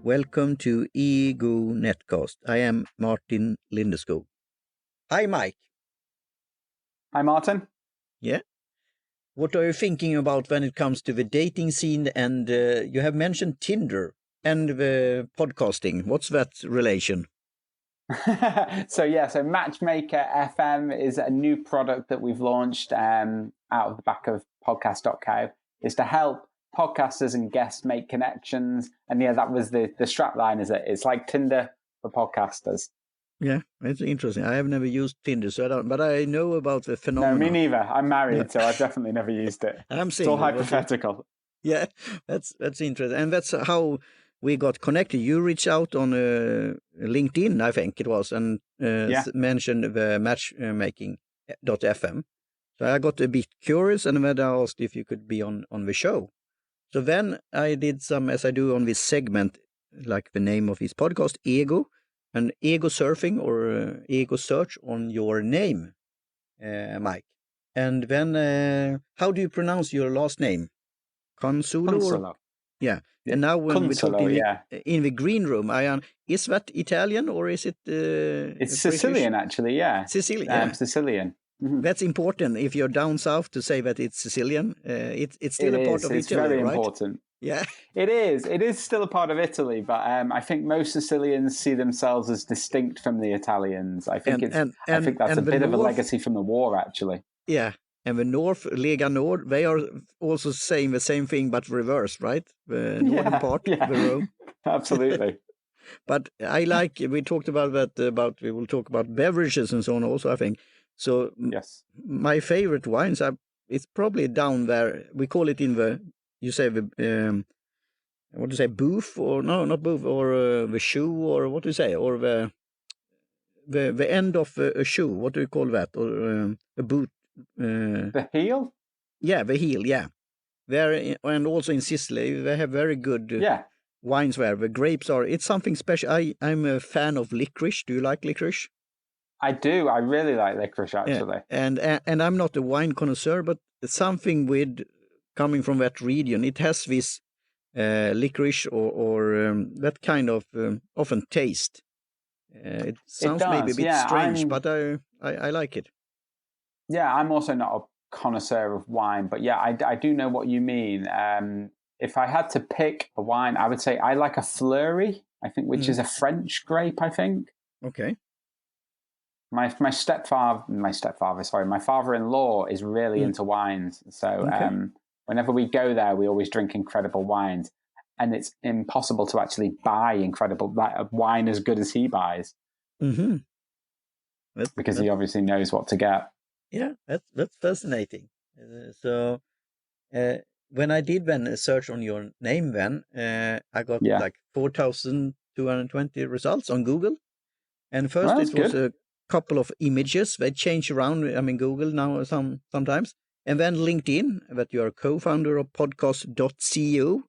Welcome to EGO NetCast. I am Martin Lindeskog. Hi, Mike. Hi, Martin. Yeah. What are you thinking about when it comes to the dating scene? And you have mentioned Tinder and the podcasting. What's that relation? So Matchmaker FM is a new product that we've launched out of the back of podcast.co. Is to help podcasters and guests make connections. And yeah, that was the strap line, is it? It's like Tinder for podcasters. Yeah, it's interesting. I have never used Tinder, but I know about the phenomenon. No, me neither. I'm married, so I've definitely never used it. I'm single. It's all hypothetical. Yeah, that's interesting. And that's how we got connected. You reached out on LinkedIn, I think it was, and mentioned the matchmaking.fm. So I got a bit curious, and then I asked if you could be on the show. So then I did some, as I do on this segment, like the name of this podcast, Ego, and egosurfing or ego search on your name, Mike. And then, how do you pronounce your last name? Cunsolo. Yeah. And now when we talked in the green room, is that Italian or is it it's Sicilian, actually, yeah. Sicilian. Sicilian. Mm-hmm. That's important if you're down south to say that it's Sicilian. It's still a part of Italy, it's very right? important. Yeah. It is still a part of Italy, but I think most Sicilians see themselves as distinct from the Italians. I think I think that's a bit of a legacy from the war, actually. Yeah. And the North, Lega Nord, they are also saying the same thing, but reversed, right? The northern part, the Rome. Absolutely. But I we talked about that, we will talk about beverages and so on also, I think. So yes, my favorite wines, it's probably down there. We call it in the, you say the, what do you say, booth, or no, not booth, or the shoe, or what do you say, or the end of a shoe, what do you call that, or a boot? The heel? Yeah, the heel, yeah. There, and also in Sicily, they have very good wines where the grapes are, it's something special. I'm a fan of licorice. Do you like licorice? I do. I really like licorice, actually. Yeah. And I'm not a wine connoisseur, but something with coming from that region, it has this licorice or that kind of often taste. It sounds maybe a bit strange, but I like it. Yeah, I'm also not a connoisseur of wine, but yeah, I do know what you mean. If I had to pick a wine, I would say I like a Fleury, I think, which is a French grape, I think. Okay. My father-in-law is really into wines. So whenever we go there, we always drink incredible wines. And it's impossible to actually buy incredible wine as good as he buys. Mm-hmm. Because he obviously knows what to get. Yeah, that's fascinating. So when I did then a search on your name, then I got like 4,220 results on Google. And first it was a couple of images. They change around. I mean, Google now sometimes. And then LinkedIn, that you are co-founder of podcast.co,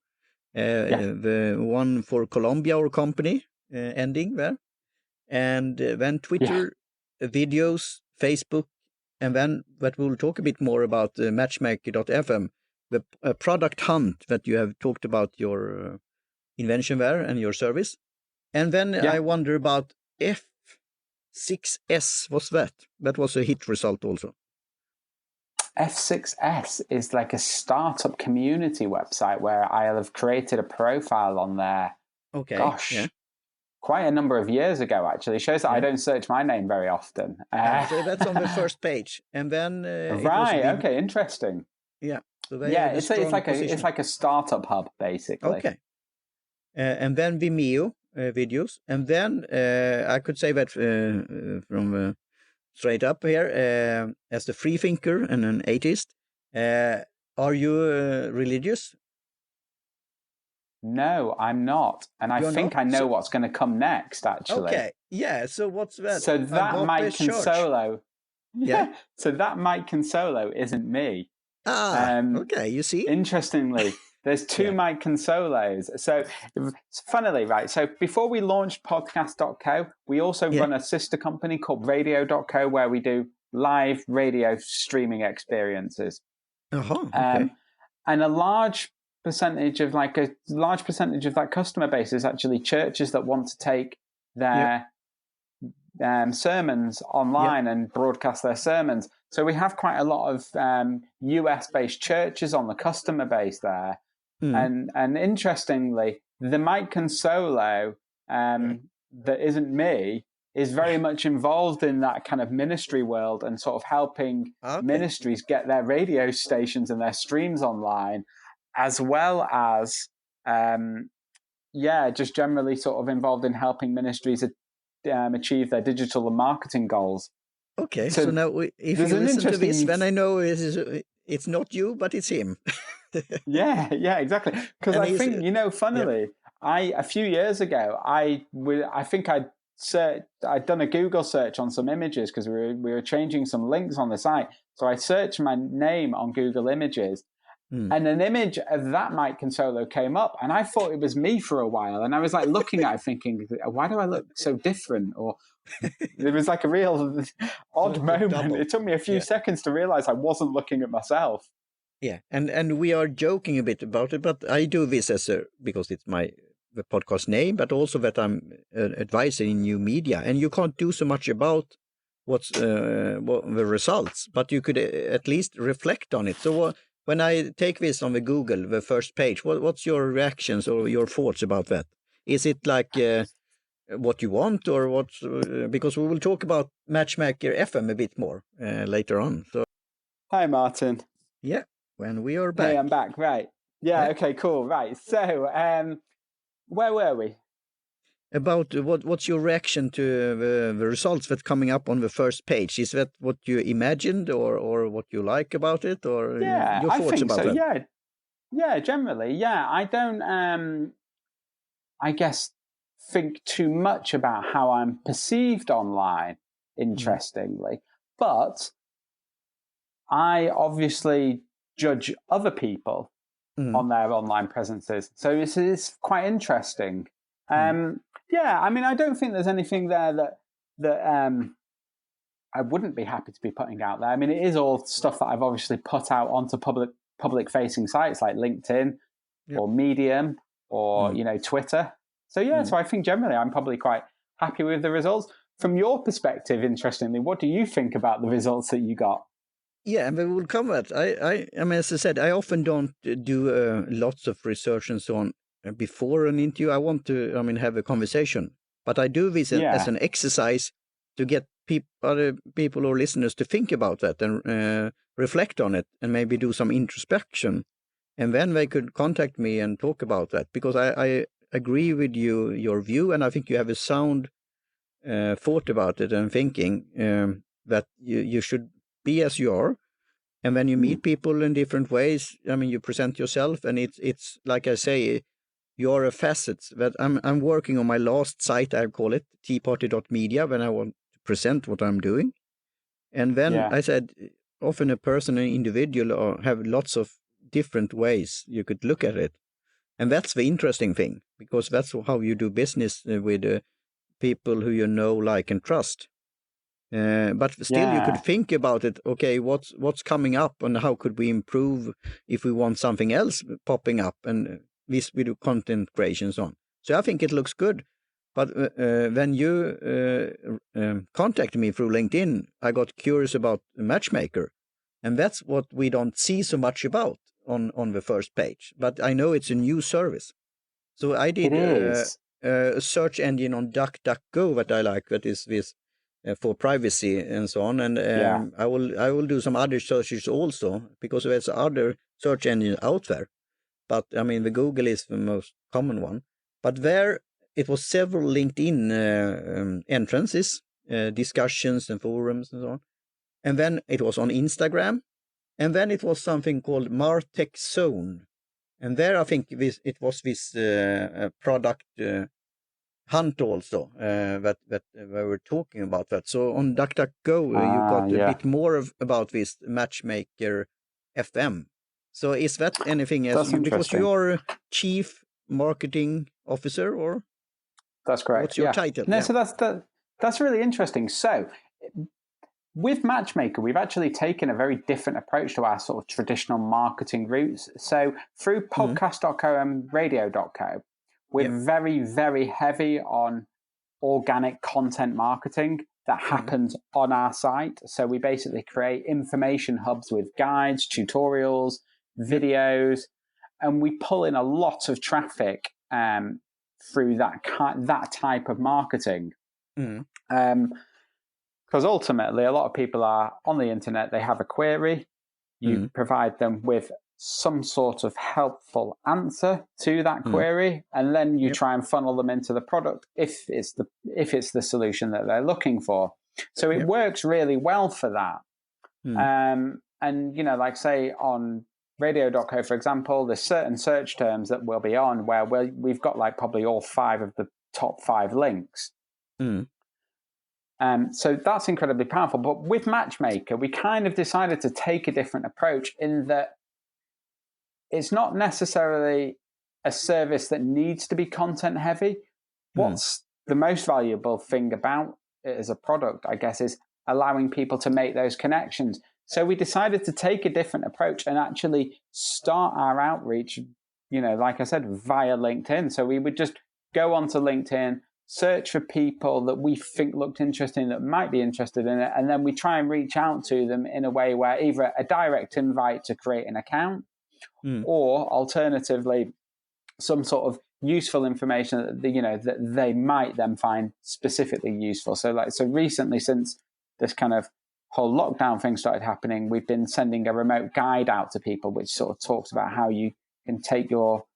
the one for Colombia or company ending there. And then Twitter, videos, Facebook, and then that we'll talk a bit more about matchmaker.fm, the product hunt that you have talked about your invention there and your service. And then I wonder about F6S. What's that? That was a hit result also. F6S is like a startup community website where I have created a profile on there. Okay. Gosh. Yeah. Quite a number of years ago, actually. It shows that I don't search my name very often. So that's on the first page, and then okay, interesting. Yeah, so it's like a startup hub, basically. Okay, and then Vimeo videos, and then I could say that from straight up here as the free thinker and an atheist. Are you religious? No, I'm not. And I think I know what's going to come next, actually. Okay. Yeah. So what's that? So that Mike Cunsolo. Yeah. So that Mike Cunsolo isn't me. Okay. You see? Interestingly, there's two Mike Cunsolos. So funnily, right. So before we launched podcast.co, we also run a sister company called radio.co where we do live radio streaming experiences. Okay. And a large percentage of like a large percentage of that customer base is actually churches that want to take their sermons online and broadcast their sermons. So we have quite a lot of US-based churches on the customer base there. And interestingly, the Mike Cunsolo that isn't me is very much involved in that kind of ministry world and sort of helping ministries get their radio stations and their streams online, as well as just generally sort of involved in helping ministries achieve their digital and marketing goals. Okay, so now if you listen to this, then I know it's not you, but it's him. yeah, exactly. Because I think, funnily, a few years ago, I think I'd done a Google search on some images because we were changing some links on the site. So I searched my name on Google Images, and an image of that Mike Cunsolo came up, and I thought it was me for a while. And I was like looking at it thinking, why do I look so different? Or it was like a real odd moment. It took me a few seconds to realize I wasn't looking at myself. Yeah, and we are joking a bit about it, but I do this because it's the podcast name, but also that I'm an advisor in new media, and you can't do so much about what's the results, but you could at least reflect on it. So when I take this on the Google, the first page, what's your reactions or your thoughts about that? Is it like what you want, or what? Because we will talk about Matchmaker FM a bit more later on. So, hi, Martin. Yeah, when we are back. Hey, I'm back. Right. Yeah. Okay. Cool. Right. So, where were we? About what's your reaction to the results that's coming up on the first page? Is that what you imagined, or what you like about it, or your thoughts I think about so. that? Yeah. Generally, yeah. I don't. I guess think too much about how I'm perceived online. Interestingly, but I obviously judge other people on their online presences, so this is quite interesting. Yeah, I mean, I don't think there's anything there that I wouldn't be happy to be putting out there. I mean, it is all stuff that I've obviously put out onto public-facing sites like LinkedIn or Medium or Twitter. So yeah, so I think generally I'm probably quite happy with the results. From your perspective, interestingly, what do you think about the results that you got? Yeah, and we will come at. I mean, as I said, I often don't do lots of research and so on before an interview. I want to, have a conversation, but I do this as an exercise to get other people or listeners to think about that and reflect on it, and maybe do some introspection, and then they could contact me and talk about that, because I agree with your view, and I think you have a sound thought about it and thinking that you should be as you are. And when you meet people in different ways, you present yourself, and it's like I say, you're a facet that I'm working on my last site, I call it teaparty.media, when I want to present what I'm doing. And then I said, often a person, an individual, have lots of different ways you could look at it. And that's the interesting thing, because that's how you do business with people who you know, like, and trust. But still, you could think about it. Okay, what's coming up, and how could we improve if we want something else popping up? And this we do content creation and so on. So I think it looks good. But when you contacted me through LinkedIn, I got curious about Matchmaker, and that's what we don't see so much about on the first page. But I know it's a new service, so I did a search engine on DuckDuckGo that I like. That is this. For privacy and so on, and I will do some other searches also, because there's other search engines out there, but the Google is the most common one. But there it was several LinkedIn entrances, discussions and forums and so on, and then it was on Instagram, and then it was something called Martech Zone, and there I think it was this product hunt also that we were talking about that. So on DuckDuckGo you got a bit more about this Matchmaker FM. So is that anything else? Because you are a chief marketing officer, or that's correct. What's your title? No, so that's really interesting. So with Matchmaker, we've actually taken a very different approach to our sort of traditional marketing routes. So through podcast.co and radio.co, we're very, very heavy on organic content marketing that happens on our site. So we basically create information hubs with guides, tutorials, videos, and we pull in a lot of traffic through that type of marketing. Because ultimately, a lot of people are on the internet, they have a query, you provide them with some sort of helpful answer to that query, and then you try and funnel them into the product if it's the solution that they're looking for. So it works really well for that. And, you know, like say on radio.co, for example, there's certain search terms that we'll be on where we've got like probably all 5 of the top 5 links. So that's incredibly powerful. But with Matchmaker, we kind of decided to take a different approach in that it's not necessarily a service that needs to be content heavy. What's the most valuable thing about it as a product, I guess, is allowing people to make those connections. So we decided to take a different approach and actually start our outreach, you know, like I said, via LinkedIn. So we would just go onto LinkedIn, search for people that we think looked interesting, that might be interested in it, and then we try and reach out to them in a way where either a direct invite to create an account, or alternatively, some sort of useful information that they might then find specifically useful. So recently, since this kind of whole lockdown thing started happening, we've been sending a remote guide out to people, which sort of talks about how you can take your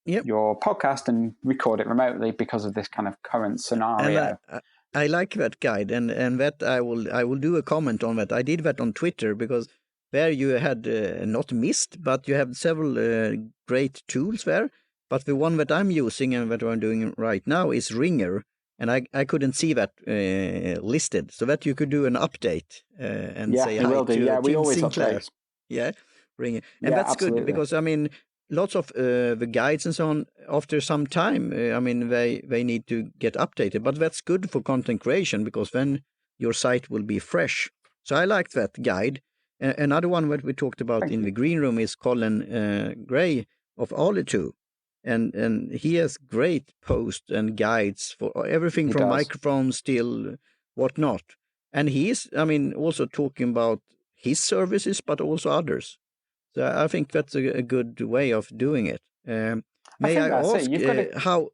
podcast and record it remotely because of this kind of current scenario. And I like that guide, and that I will do a comment on that. I did that on Twitter because there you had not missed, but you have several great tools there. But the one that I'm using and that I'm doing right now is Ringer, and I couldn't see that listed, so that you could do an update and say hi to Tim Sinclair. Update. Yeah, Ringer, and that's absolutely good because I mean, lots of the guides and so on, after some time, I mean, they need to get updated. But that's good for content creation because then your site will be fresh. So I like that guide. Another one that we talked about in the green room is Colin Gray of Olitoo. And he has great posts and guides for everything from microphones till whatnot. And he's, I mean, also talking about his services, but also others. So I think that's a good way of doing it. May I ask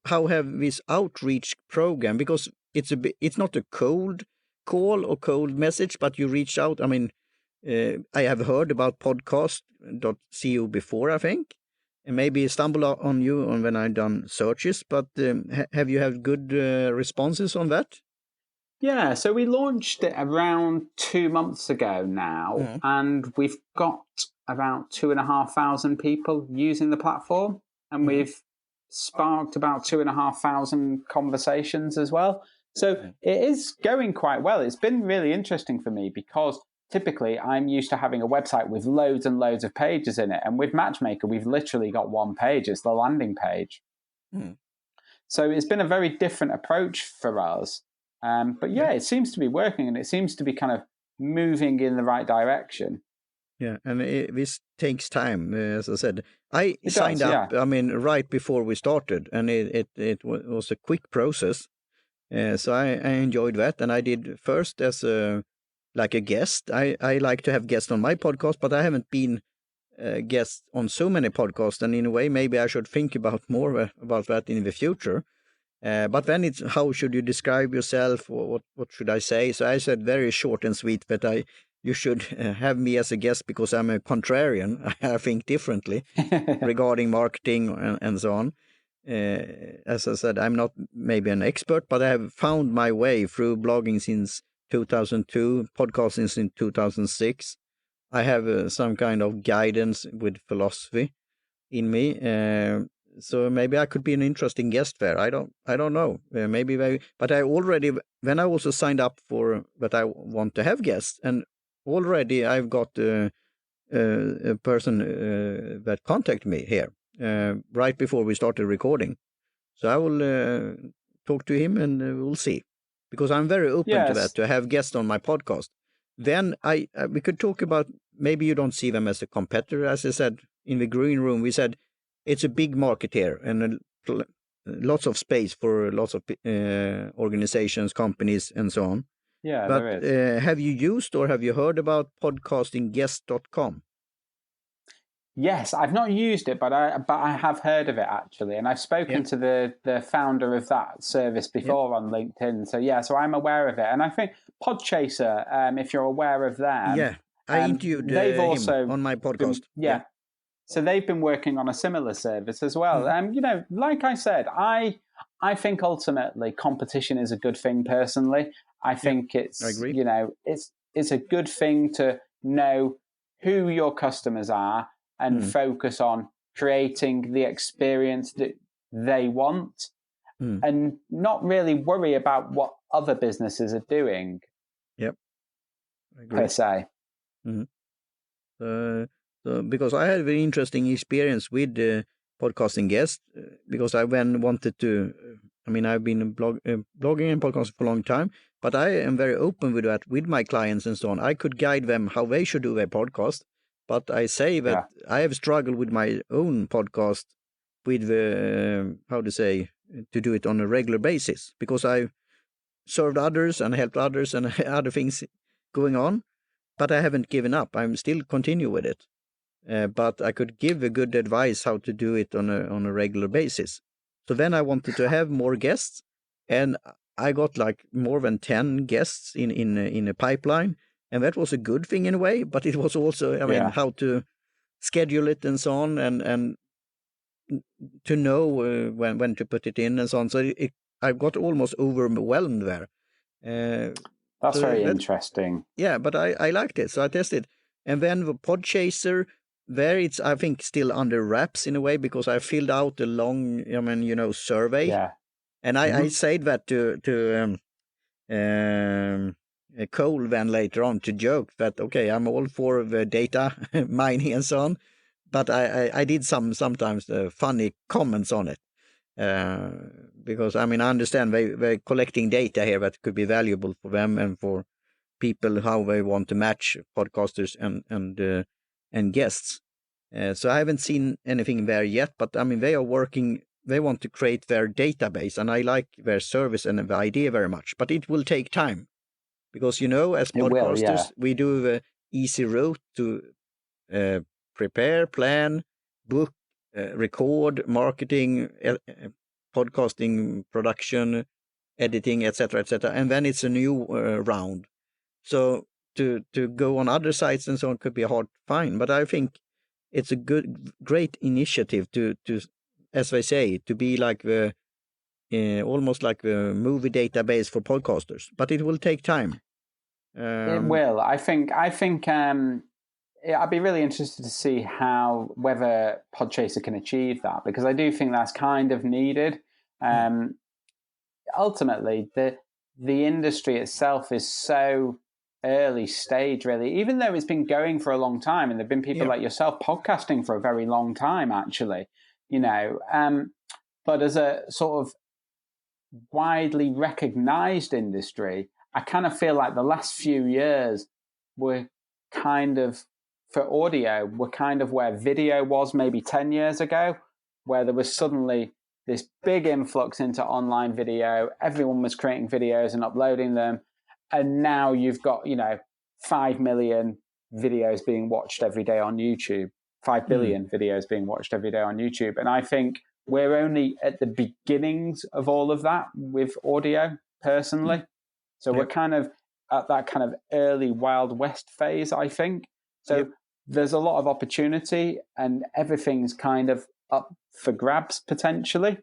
how have this outreach program, because it's not a cold call or cold message, but you reach out. I mean, I have heard about podcast.co before, I think, and maybe stumble on you when I've done searches, but have you had good responses on that? Yeah, so we launched it around 2 months ago now, and we've got about 2,500 people using the platform, and we've sparked about 2,500 conversations as well. So it is going quite well. It's been really interesting for me because typically I'm used to having a website with loads and loads of pages in it. And with Matchmaker, we've literally got one page. It's the landing page. So it's been a very different approach for us. But yeah, it seems to be working, and it seems to be kind of moving in the right direction. Yeah, and this takes time, as I said. I signed up, I mean, right before we started, and it was a quick process. So I enjoyed that, and I did first as a guest. I like to have guests on my podcast, but I haven't been a guest on so many podcasts, and in a way, maybe I should think about more about that in the future. But then it's how should you describe yourself? What should I say? So I said very short and sweet that you should have me as a guest because I'm a contrarian. I think differently regarding marketing and so on. As I said, I'm not maybe an expert, but I have found my way through blogging since 2002, podcasting since 2006. I have some kind of guidance with philosophy in me. So maybe I could be an interesting guest there. I don't know. But I already, when I also signed up for that I want to have guests, and already I've got a person that contacted me here right before we started recording. So I will talk to him and we'll see. Because I'm very open to that, to have guests on my podcast. then we could talk about, maybe you don't see them as a competitor. As I said in the green room, we said it's a big market here and lots of space for lots of organizations, companies, and so on. Yeah, but there is. Have you used or have you heard about podcastingguest.com? Yes, I've not used it, but I have heard of it actually, and I've spoken to the founder of that service before on LinkedIn. So I'm aware of it, and I think Podchaser, if you're aware of them, I interviewed him on my podcast. So they've been working on a similar service as well. Like I said, I think ultimately competition is a good thing. Personally, I think it's it's a good thing to know who your customers are and focus on creating the experience that they want and not really worry about what other businesses are doing. Yep. I agree. Per se. So because I had a very interesting experience with podcasting guests, because I wanted to, I've been blogging and podcasting for a long time, but I am very open with that with my clients and so on. I could guide them how they should do their podcast. But I say that I have struggled with my own podcast with to do it on a regular basis, because I served others and helped others and other things going on, but I haven't given up. I'm still continue with it. But I could give a good advice how to do it on a regular basis. So then I wanted to have more guests, and I got like more than 10 guests in a pipeline. And that was a good thing in a way, but it was also, how to schedule it and so on, and to know when to put it in and so on. So I got almost overwhelmed there. That's very interesting. Yeah, but I liked it, so I tested. And then the Podchaser, there it's, I think, still under wraps in a way, because I filled out a long, survey. Yeah. And I said that to Cole then later on, to joke that, okay, I'm all for the data mining and so on, but I did sometimes funny comments on it, because I understand they're collecting data here that could be valuable for them and for people, how they want to match podcasters and guests. So I haven't seen anything there yet, but they are working. They want to create their database, and I like their service and the idea very much, but it will take time. Because, as podcasters, we do the easy route to prepare, plan, book, record, marketing, podcasting, production, editing, etc., etc. And then it's a new round. So to go on other sites and so on could be hard to find. But I think it's a great initiative to, as they say, to be like the almost like the movie database for podcasters, but it will take time. It will. I think. I'd be really interested to see whether Podchaser can achieve that, because I do think that's kind of needed. Ultimately, the industry itself is so early stage, really, even though it's been going for a long time, and there've been people like yourself podcasting for a very long time, actually. But as a sort of widely recognized industry, I kind of feel like the last few years were kind of, for audio, were kind of where video was maybe 10 years ago, where there was suddenly this big influx into online video. Everyone was creating videos and uploading them. And now you've got, 5 million videos being watched every day on YouTube, 5 billion videos being watched every day on YouTube. And I think we're only at the beginnings of all of that with audio, personally. So we're kind of at that kind of early Wild West phase, I think. So there's a lot of opportunity, and everything's kind of up for grabs potentially.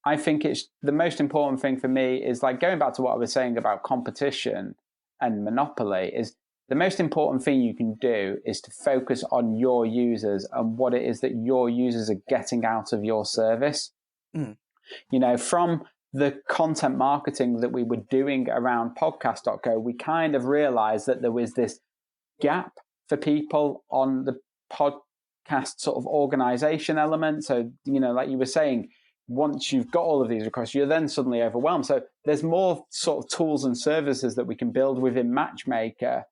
I think it's the most important thing for me is, like, going back to what I was saying about competition and monopoly, is the most important thing you can do is to focus on your users and what it is that your users are getting out of your service. From the content marketing that we were doing around podcast.co, we kind of realized that there was this gap for people on the podcast sort of organization element. So, like you were saying, once you've got all of these requests, you're then suddenly overwhelmed. So there's more sort of tools and services that we can build within Matchmaker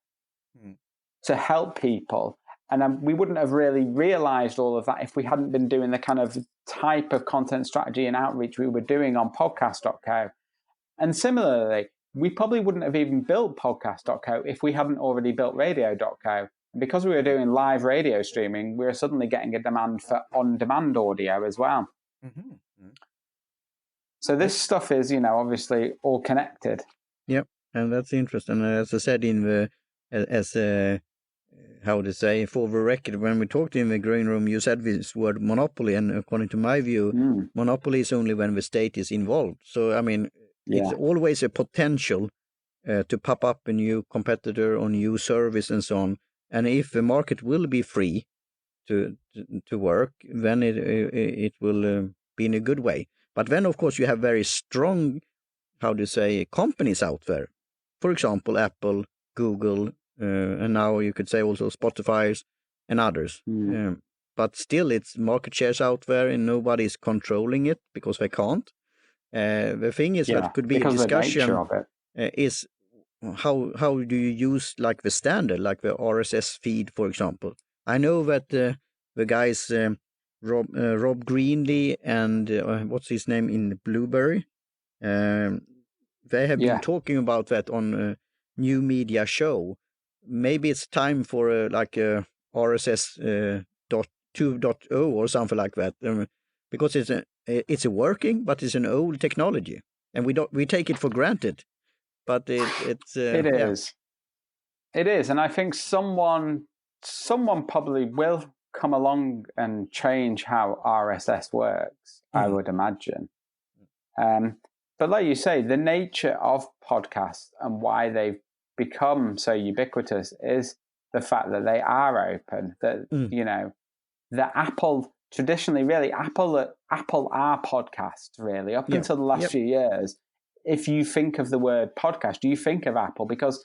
to help people. And we wouldn't have really realized all of that if we hadn't been doing the kind of type of content strategy and outreach we were doing on podcast.co. And similarly, we probably wouldn't have even built podcast.co if we hadn't already built radio.co. And because we were doing live radio streaming, we were suddenly getting a demand for on-demand audio as well. So this stuff is, obviously all connected. Yep, and that's interesting. As I said how to say, for the record, when we talked in the green room, you said this word monopoly, and according to my view, monopoly is only when the state is involved. So, I mean, it's always a potential to pop up a new competitor or new service and so on. And if the market will be free to work, then it will be in a good way. But then, of course, you have very strong, companies out there. For example, Apple, Google, and now you could say also Spotify and others. But still, it's market shares out there and nobody's controlling it because they can't. The thing is that could be a discussion is how do you use like the standard, like the RSS feed, for example. I know that the guys Rob Greenlee and what's his name in Blueberry, they have been talking about that on a new media show. Maybe it's time for a RSS 2.0 or something like that, because it's a working, but it's an old technology, and we take it for granted. But it is, and I think someone probably will come along and change how RSS works. I would imagine, but like you say, the nature of podcasts and why they've become so ubiquitous is the fact that they are open. That that Apple traditionally, really, Apple are podcasts really up until the last few years. If you think of the word podcast, do you think of Apple? Because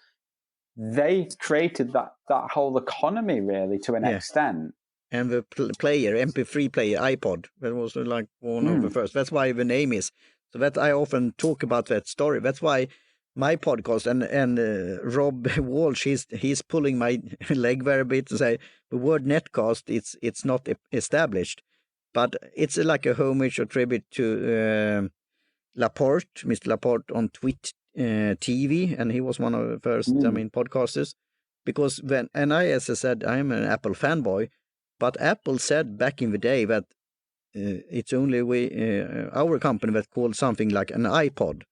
they created that whole economy really to an extent. And the player, MP3 player, iPod, that was like one of the first. That's why the name is. So that I often talk about that story. That's why my podcast and Rob Walsh, he's pulling my leg very bit to say the word netcast, it's not established, but it's like a homage or tribute to Mr. Laporte on Twit TV, and he was one of the first, podcasters. Because as I said, I'm an Apple fanboy, but Apple said back in the day that it's only our company that called something like an iPod.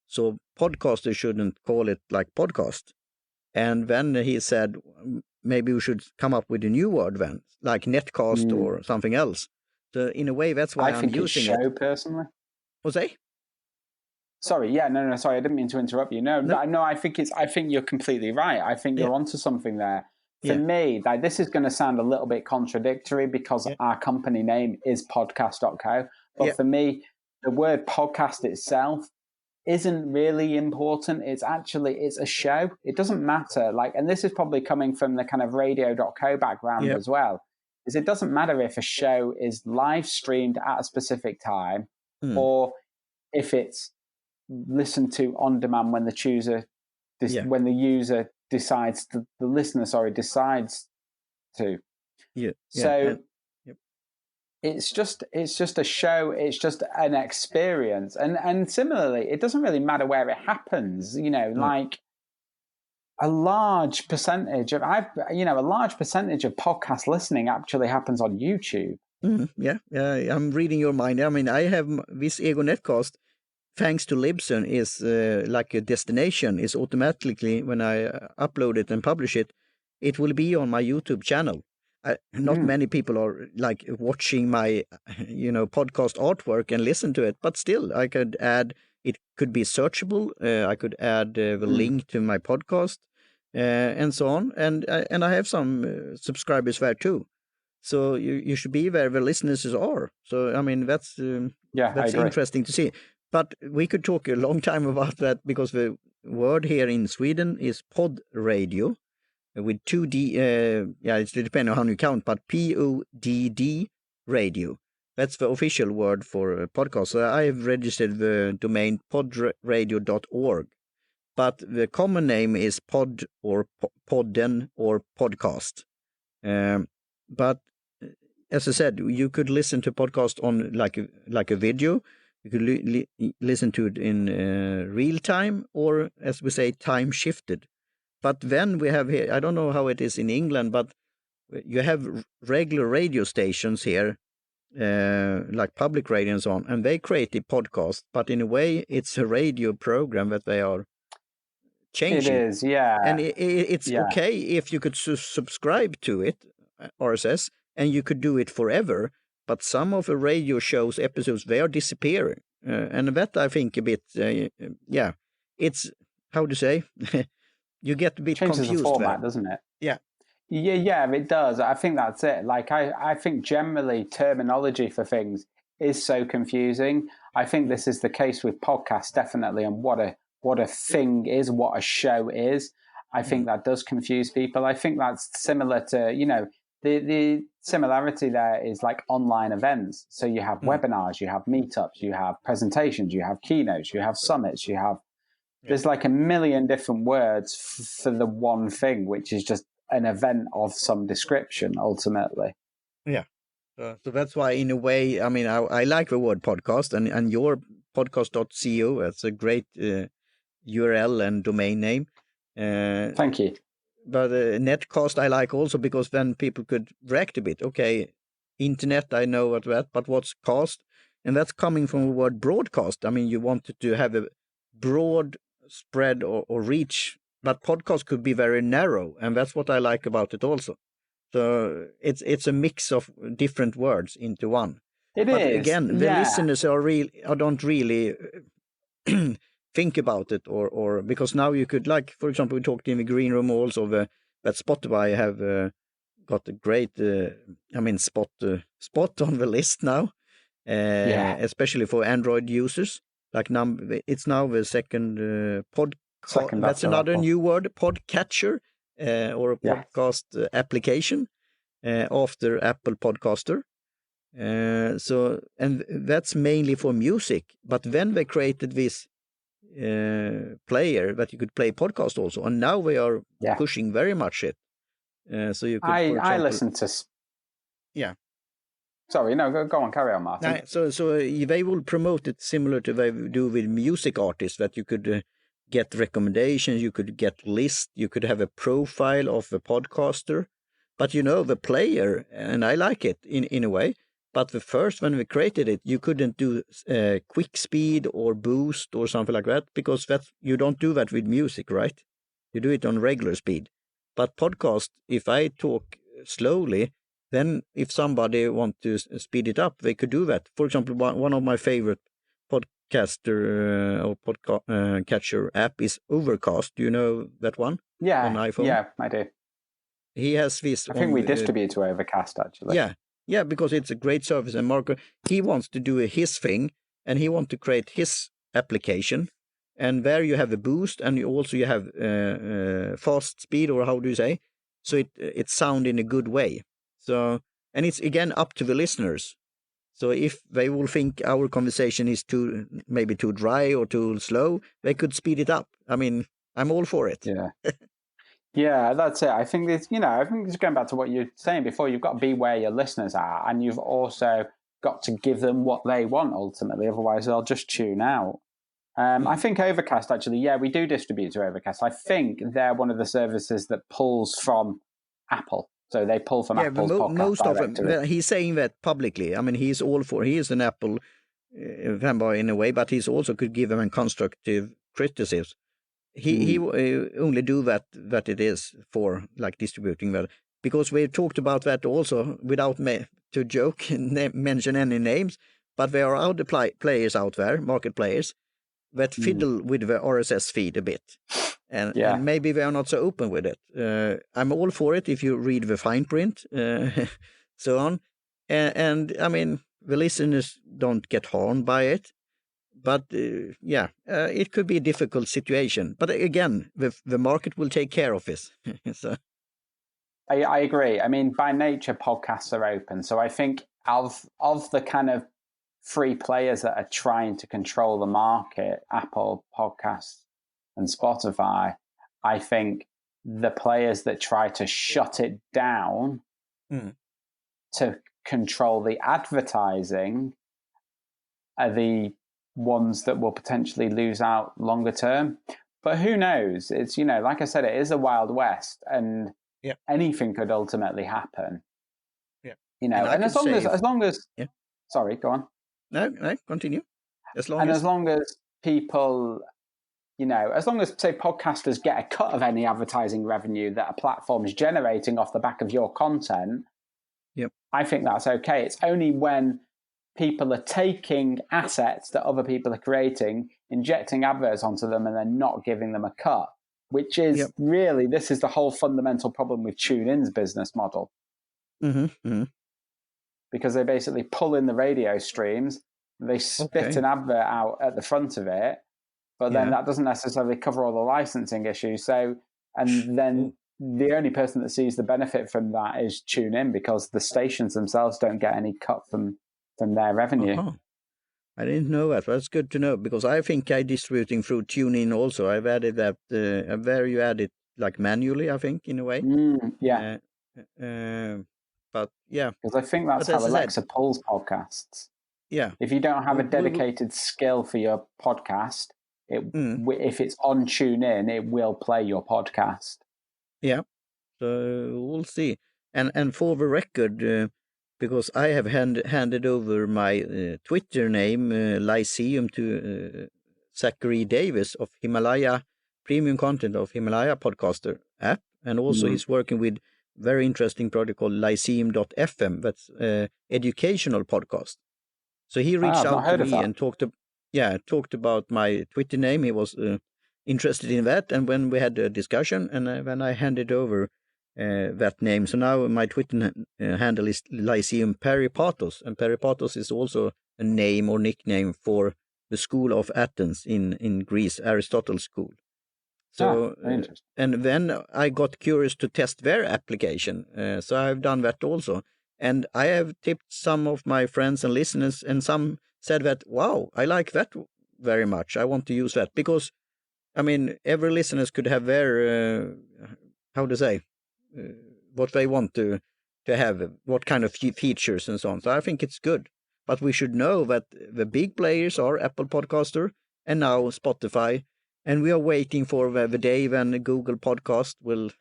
So podcasters shouldn't call it like podcast. And then he said, maybe we should come up with a new word then, like netcast or something else. So in a way, that's why I'm using it. I think it's show, personally. What's that? Sorry, no, sorry, I didn't mean to interrupt you. No, I think you're completely right. I think you're onto something there. For me, this is going to sound a little bit contradictory because our company name is podcast.co. But for me, the word podcast itself isn't really important. It's a show. It doesn't matter. And this is probably coming from the kind of radio.co background as well, is it doesn't matter if a show is live streamed at a specific time or if it's listened to on demand when when the user decides to, the listener decides to. So it's just a show. It's just an experience, and similarly, it doesn't really matter where it happens. Like a large percentage of podcast listening actually happens on YouTube. I'm reading your mind. I mean, I have this EGO NetCast. Thanks to Libsyn, is like a destination. Is automatically when I upload it and publish it, it will be on my YouTube channel. Not many people are like watching my, podcast artwork and listen to it, but still, I could add. It could be searchable. I could add the link to my podcast and so on. And I have some subscribers there too. So you should be where the listeners are. So I mean that's interesting to see. But we could talk a long time about that because the word here in Sweden is pod radio with 2D. It's depending on how you count, but PODD radio. That's the official word for podcast. So I have registered the domain podradio.org, but the common name is pod or podden or podcast. But as I said, you could listen to podcast on like a video. You could listen to it in real time, or as we say, time shifted. But then we have here, I don't know how it is in England, but you have regular radio stations here, like public radio and so on, and they create a podcast, but in a way it's a radio program that they are changing. It is, yeah. And it's okay if you could subscribe to it, RSS, and you could do it forever. But some of the radio shows, episodes, they are disappearing. And that I think a bit, it's, how to say, you get a bit changes confused. The format, there. Doesn't it? Yeah. Yeah, it does. I think that's it. Like, I think generally terminology for things is so confusing. I think this is the case with podcasts, definitely, and what a thing is, what a show is. I think that does confuse people. I think that's similar to, the similarity there is like online events. So you have webinars, you have meetups, you have presentations, you have keynotes, you have summits, there's like a million different words for the one thing, which is just an event of some description, ultimately. Yeah. So that's why, in a way, I mean, I like the word podcast, and your podcast.co, that's a great URL and domain name. Thank you. But netcast I like also, because then people could react a bit. Okay, internet, I know what that, but what's cast? And that's coming from the word broadcast. I mean, you wanted to have a broad spread or reach, but podcast could be very narrow, and that's what I like about it also. So it's a mix of different words into one. But again, the listeners don't really think about it, or because now you could, like, for example, we talked in the green room also that Spotify have got a great spot on the list now, especially for Android users. Like it's now the second that's another Apple. New word, podcatcher, or a podcast application after Apple Podcaster. So, and that's mainly for music. But then they created this player that you could play podcast also, and now they are pushing very much it. So you could. I listen to. Yeah. Sorry, no, go on, carry on, Martin. So they will promote it similar to they do with music artists, that you could get recommendations, you could get lists, you could have a profile of the podcaster. But the player, and I like it in a way, but the first, when we created it, you couldn't do quick speed or boost or something like that, because you don't do that with music, right? You do it on regular speed. But podcast, if I talk slowly, then if somebody wants to speed it up, they could do that. For example, one of my favorite podcaster or podcatcher app is Overcast. Do you know that one? Yeah, on iPhone? Yeah, I do. He has this. I think we distribute to Overcast, actually. Yeah, because it's a great service. And Marco, he wants to do his thing, and he wants to create his application. And there you have a boost, and you have fast speed, or how do you say? So it sound in a good way. So, and it's again up to the listeners. So if they will think our conversation is maybe too dry or too slow, they could speed it up. I mean, I'm all for it. Yeah. Yeah, that's it. I think it's going back to what you're saying before. You've got to be where your listeners are, and you've also got to give them what they want ultimately. Otherwise, they'll just tune out. I think Overcast, actually, we do distribute to Overcast. I think they're one of the services that pulls from Apple. So they pull from Apple's podcast most directory. of them. He's saying that publicly. I mean, he is an Apple fanboy in a way, but he's also could give them a constructive criticism. He only do that it is for, like, distributing that, because we talked about that also, without to joke and mention any names, but there are other players out there, market players, that fiddle with the RSS feed a bit. And maybe they are not so open with it. I'm all for it if you read the fine print, so on. And I mean, the listeners don't get harmed by it. But it could be a difficult situation. But again, the market will take care of this. So. I agree. I mean, by nature, podcasts are open. So I think of the kind of free players that are trying to control the market, Apple Podcasts and Spotify, I think the players that try to shut it down to control the advertising are the ones that will potentially lose out longer term. But who knows? It's, like I said, it is a Wild West, and anything could ultimately happen. And as long as sorry, go on. No, continue. As long as people, as long as, say, podcasters get a cut of any advertising revenue that a platform is generating off the back of your content, I think that's okay. It's only when people are taking assets that other people are creating, injecting adverts onto them, and then not giving them a cut, which is really, this is the whole fundamental problem with TuneIn's business model. Because they basically pull in the radio streams, they spit an advert out at the front of it, but then that doesn't necessarily cover all the licensing issues. So, and then the only person that sees the benefit from that is TuneIn, because the stations themselves don't get any cut from their revenue. I didn't know that. That's good to know, because I think I distributing through TuneIn also. I've added that where you add it like manually, I think, in a way. But because I think that's how Alexa pulls podcasts. If you don't have a dedicated skill for your podcast, if it's on TuneIn, it will play your podcast. So we'll see. And for the record, because I have handed over my Twitter name, Lyceum, to Zachary Davis of Himalaya Premium Content of Himalaya Podcaster app, and also he's working with very interesting project called Lyceum.fm. That's educational podcast. So he reached out to me and talked about my Twitter name. He was interested in that, and when we had a discussion, and when I handed over that name, so now my Twitter handle is Lyceum Peripatos, and Peripatos is also a name or nickname for the school of Athens in Greece, Aristotle's school. So, and then I got curious to test their application. So I've done that also. And I have tipped some of my friends and listeners, and some said that, wow, I like that very much. I want to use that, because, I mean, every listeners could have their, what they want to have, what kind of features and so on. So I think it's good. But we should know that the big players are Apple Podcaster and now Spotify. And we are waiting for the day when Google Podcast will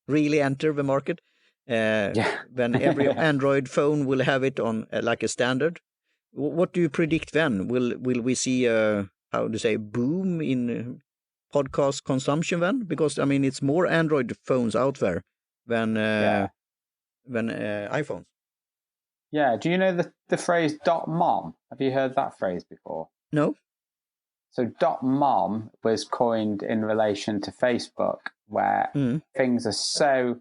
really enter the market. When every Android phone will have it on like a standard. What do you predict then? Will we see a boom in podcast consumption then? Because I mean, it's more Android phones out there than iPhones. Do you know the phrase .mom? Have you heard that phrase before? No. So .mom was coined in relation to Facebook, where things are so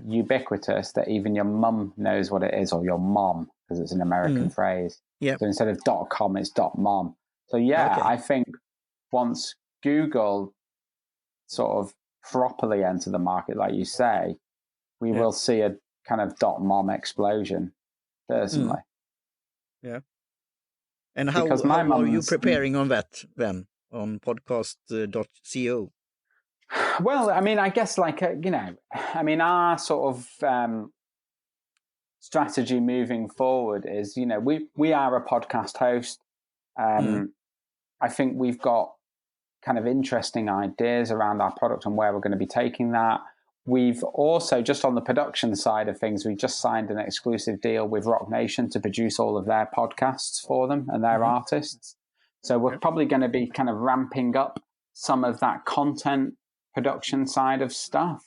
ubiquitous that even your mum knows what it is, or your mom, because it's an American phrase. So instead of .com, it's .mom. So I think once Google sort of properly enter the market, like you say, we will see a kind of .mom explosion, personally. And how are you preparing on that then, on podcast.co? Well, I mean, I guess our sort of strategy moving forward is, we are a podcast host. I think we've got kind of interesting ideas around our product and where we're going to be taking that. We've also, just on the production side of things, we just signed an exclusive deal with Rock Nation to produce all of their podcasts for them and their artists. So we're probably going to be kind of ramping up some of that content production side of stuff.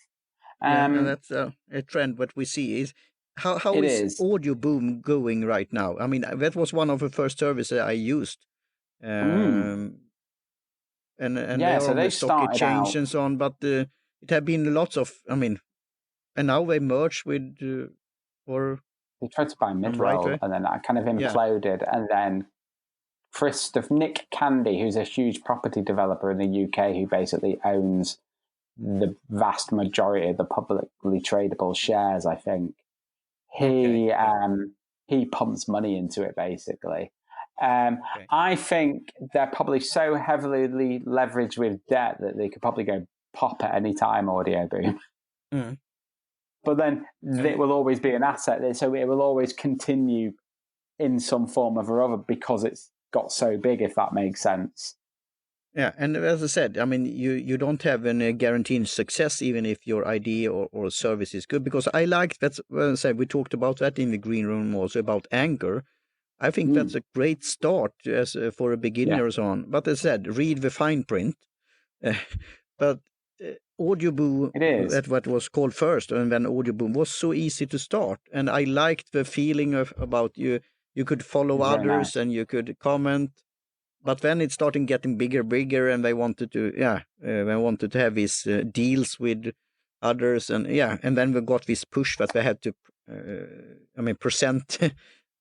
And that's a trend. What we see is how is audio boom going right now? I mean, that was one of the first services I used. And so they stock exchange and so on, but it had been lots of, I mean, and now they merged with, or they tried to buy Midroll, and then that kind of imploded, and then Nick Candy, who's a huge property developer in the UK, who basically owns the vast majority of the publicly tradable shares, I think. He pumps money into it, basically. I think they're probably so heavily leveraged with debt that they could probably go pop at any time, Audio Boom. Mm. But then it will always be an asset, so it will always continue in some form or other because it's got so big, if that makes sense. Yeah, and as I said, I mean, you don't have any guaranteed success even if your idea or service is good, because I like that's what I said. We talked about that in the green room also about Anchor. I think that's a great start as for a beginner or so on. But as I said, read the fine print. But Audioboom, that what was called first, and then Audioboom was so easy to start, and I liked the feeling about you could follow others and you could comment. But then it started getting bigger, and they wanted to, have these deals with others, and and then we got this push that they had to, present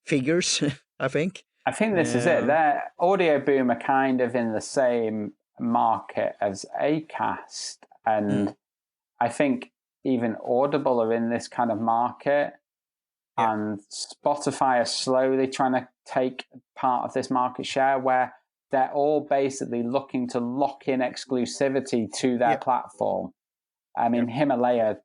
figures. I think this is it. Their Audioboom are kind of in the same market as Acast, and I think even Audible are in this kind of market, and Spotify are slowly trying to take part of this market share where they're all basically looking to lock in exclusivity to their platform. I mean, Himalaya,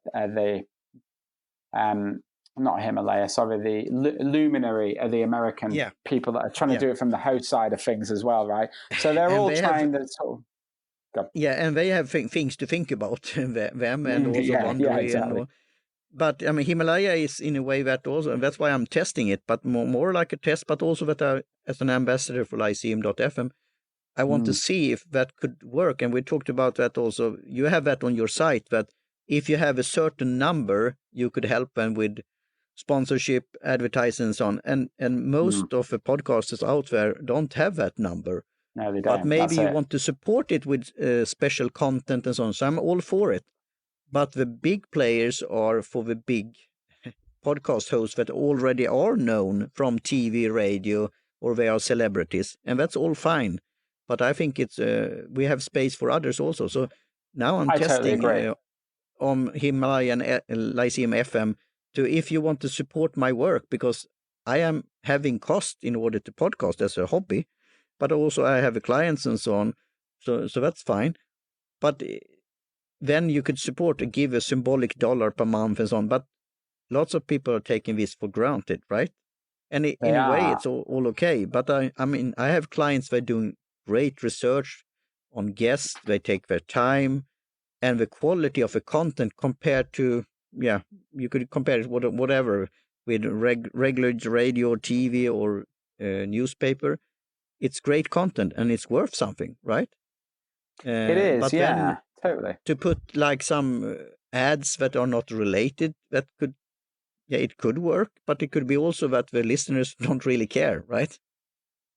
not Himalaya, sorry, the Luminary are the American people that are trying to do it from the host side of things as well, right? So they're all trying to sort of... and they have things to think about, them, and also Wondery. Exactly. But I mean, Himalaya is in a way that also, and that's why I'm testing it, but more like a test, but also that as an ambassador for Lyceum.fm, I want to see if that could work. And we talked about that also. You have that on your site, that if you have a certain number, you could help them with sponsorship, advertising, and so on. And most of the podcasters out there don't have that number. No, they don't. But maybe you want to support it with special content and so on. So I'm all for it. But the big players are for the big podcast hosts that already are known from TV, radio, or they are celebrities. And that's all fine. But I think it's we have space for others also. So now I'm testing on Himalaya and Lyceum FM if you want to support my work, because I am having cost in order to podcast as a hobby, but also I have clients and so on. So that's fine. But then you could give a symbolic $1 per month and so on. But lots of people are taking this for granted, right? And in a way, it's all okay. But I mean, I have clients that are doing great research on guests. They take their time, and the quality of the content compared to, you could compare it whatever with regular radio, TV, or newspaper. It's great content, and it's worth something, right? It is, but then totally. To put like some ads that are not related, that could, it could work, but it could be also that the listeners don't really care, right?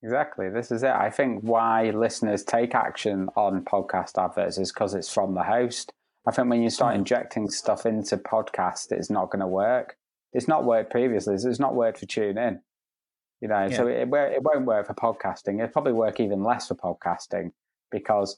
Exactly. This is it. I think why listeners take action on podcast adverts is because it's from the host. I think when you start injecting stuff into podcast, it's not going to work. It's not worked previously. It's not worked for TuneIn. So it won't work for podcasting. It'll probably work even less for podcasting because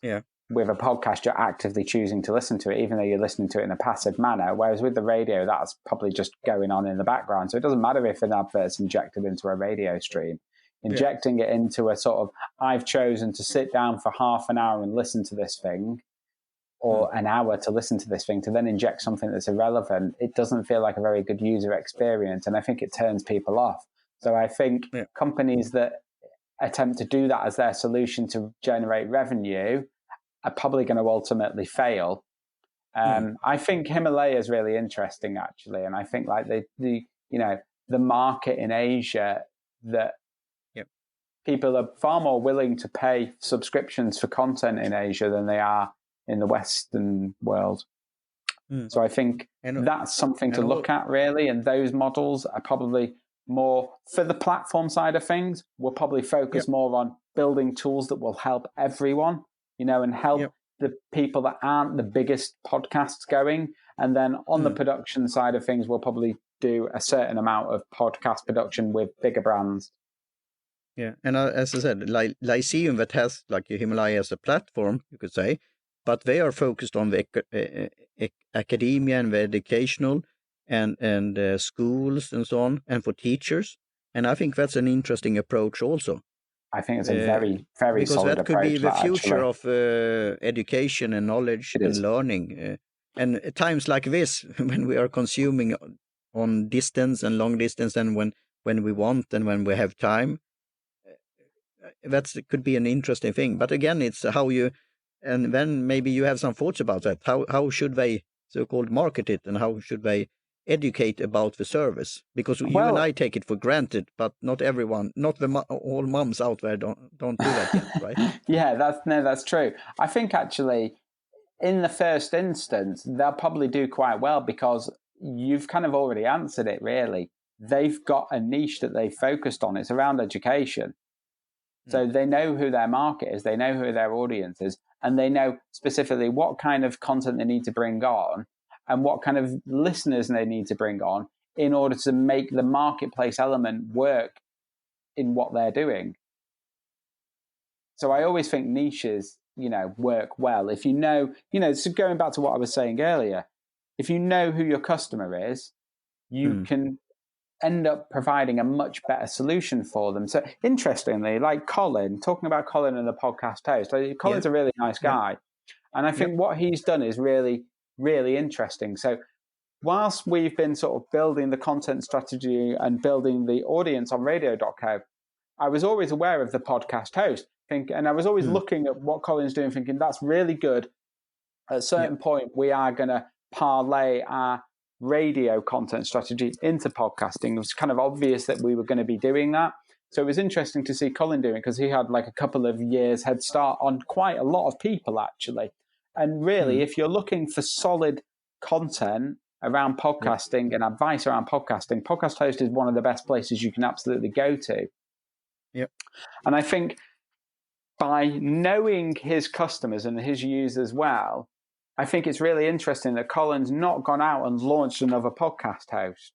with a podcast, you're actively choosing to listen to it, even though you're listening to it in a passive manner. Whereas with the radio, that's probably just going on in the background. So it doesn't matter if an advert's injected into a radio stream. Injecting it into a sort of, I've chosen to sit down for half an hour and listen to this thing, or an hour to listen to this thing, to then inject something that's irrelevant, it doesn't feel like a very good user experience. And I think it turns people off. So I think companies that attempt to do that as their solution to generate revenue are probably going to ultimately fail. I think Himalaya is really interesting, actually. And I think like the market in Asia, that people are far more willing to pay subscriptions for content in Asia than they are in the Western world. So I think that's something to look at, really. And those models are probably more for the platform side of things. We'll probably focus more on building tools that will help everyone, and help the people that aren't the biggest podcasts going. And then on the production side of things, we'll probably do a certain amount of podcast production with bigger brands. Yeah, and as I said, Lyceum, that has like Himalaya as a platform, you could say, but they are focused on the academia and the educational and schools and so on, and for teachers. And I think that's an interesting approach also. I think it's a very, very because solid that could be the future actually. of education and knowledge and learning. And at times like this, when we are consuming on distance and long distance, and when we want and when we have time, that could be an interesting thing. But again, it's how you, and then maybe you have some thoughts about that. How should they so-called market it, and how should they educate about the service? Because you and I take it for granted, but not everyone, not all moms out there don't do that yet, right? Yeah, that's true. I think actually, in the first instance, they'll probably do quite well, because you've kind of already answered it, really. They've got a niche that they've focused on. It's around education. So they know who their market is, they know who their audience is, and they know specifically what kind of content they need to bring on and what kind of listeners they need to bring on in order to make the marketplace element work in what they're doing. So I always think niches, work well. If you know, so going back to what I was saying earlier, if you know who your customer is, you can end up providing a much better solution for them. So interestingly, like Colin, talking about Colin and the podcast host, Colin's a really nice guy. And I think what he's done is really, really interesting. So whilst we've been sort of building the content strategy and building the audience on radio.co, I was always aware of the podcast host, and I was always looking at what Colin's doing, thinking that's really good. At a certain point, we are going to parlay our radio content strategy into podcasting. It was kind of obvious that we were going to be doing that. So it was interesting to see Colin doing it, because he had like a couple of years head start on quite a lot of people, actually. And really, if you're looking for solid content around podcasting and advice around podcasting, Podcast Host is one of the best places you can absolutely go to. Yep. And I think by knowing his customers and his users well, I think it's really interesting that Colin's not gone out and launched another podcast host.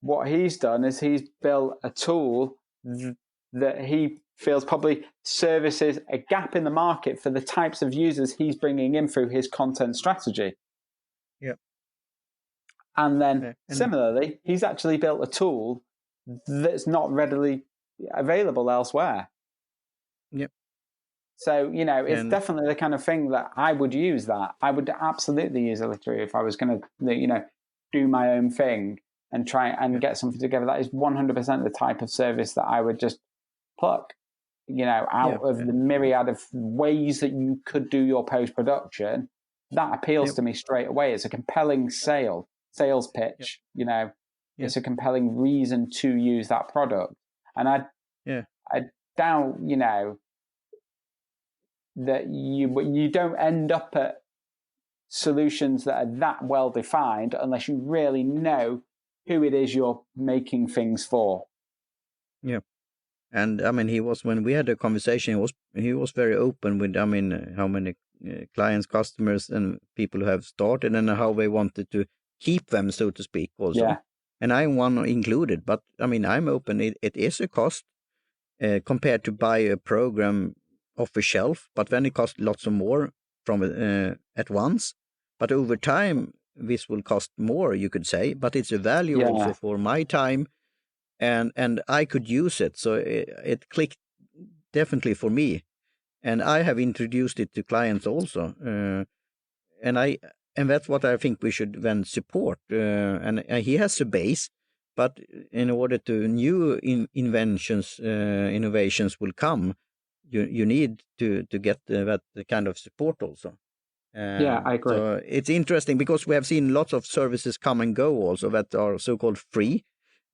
What he's done is he's built a tool that he feels probably services a gap in the market for the types of users he's bringing in through his content strategy. Yep. And then similarly, he's actually built a tool that's not readily available elsewhere. Yep. So, it's definitely the kind of thing that I would use that. I would absolutely use a literary if I was going to, do my own thing and try and get something together. That is 100% the type of service that I would just pluck, out of the myriad of ways that you could do your post-production. That appeals to me straight away. It's a compelling sales pitch, It's a compelling reason to use that product. And I doubt, that you don't end up at solutions that are that well defined unless you really know who it is you're making things for. Yeah. And I mean, when we had a conversation, he was very open with, how many clients, customers, and people who have started, and how they wanted to keep them, so to speak, also. Yeah. And I'm one included, but I'm open. It is a cost compared to buy a program off the shelf, but then it costs lots of more from at once. But over time, this will cost more, you could say, but it's a value also for my time, and I could use it. So it clicked definitely for me, and I have introduced it to clients also, and that's what I think we should then support. And he has a base, but in order to new inventions, innovations will come. You need to get that kind of support also. I agree. So it's interesting because we have seen lots of services come and go also that are so-called free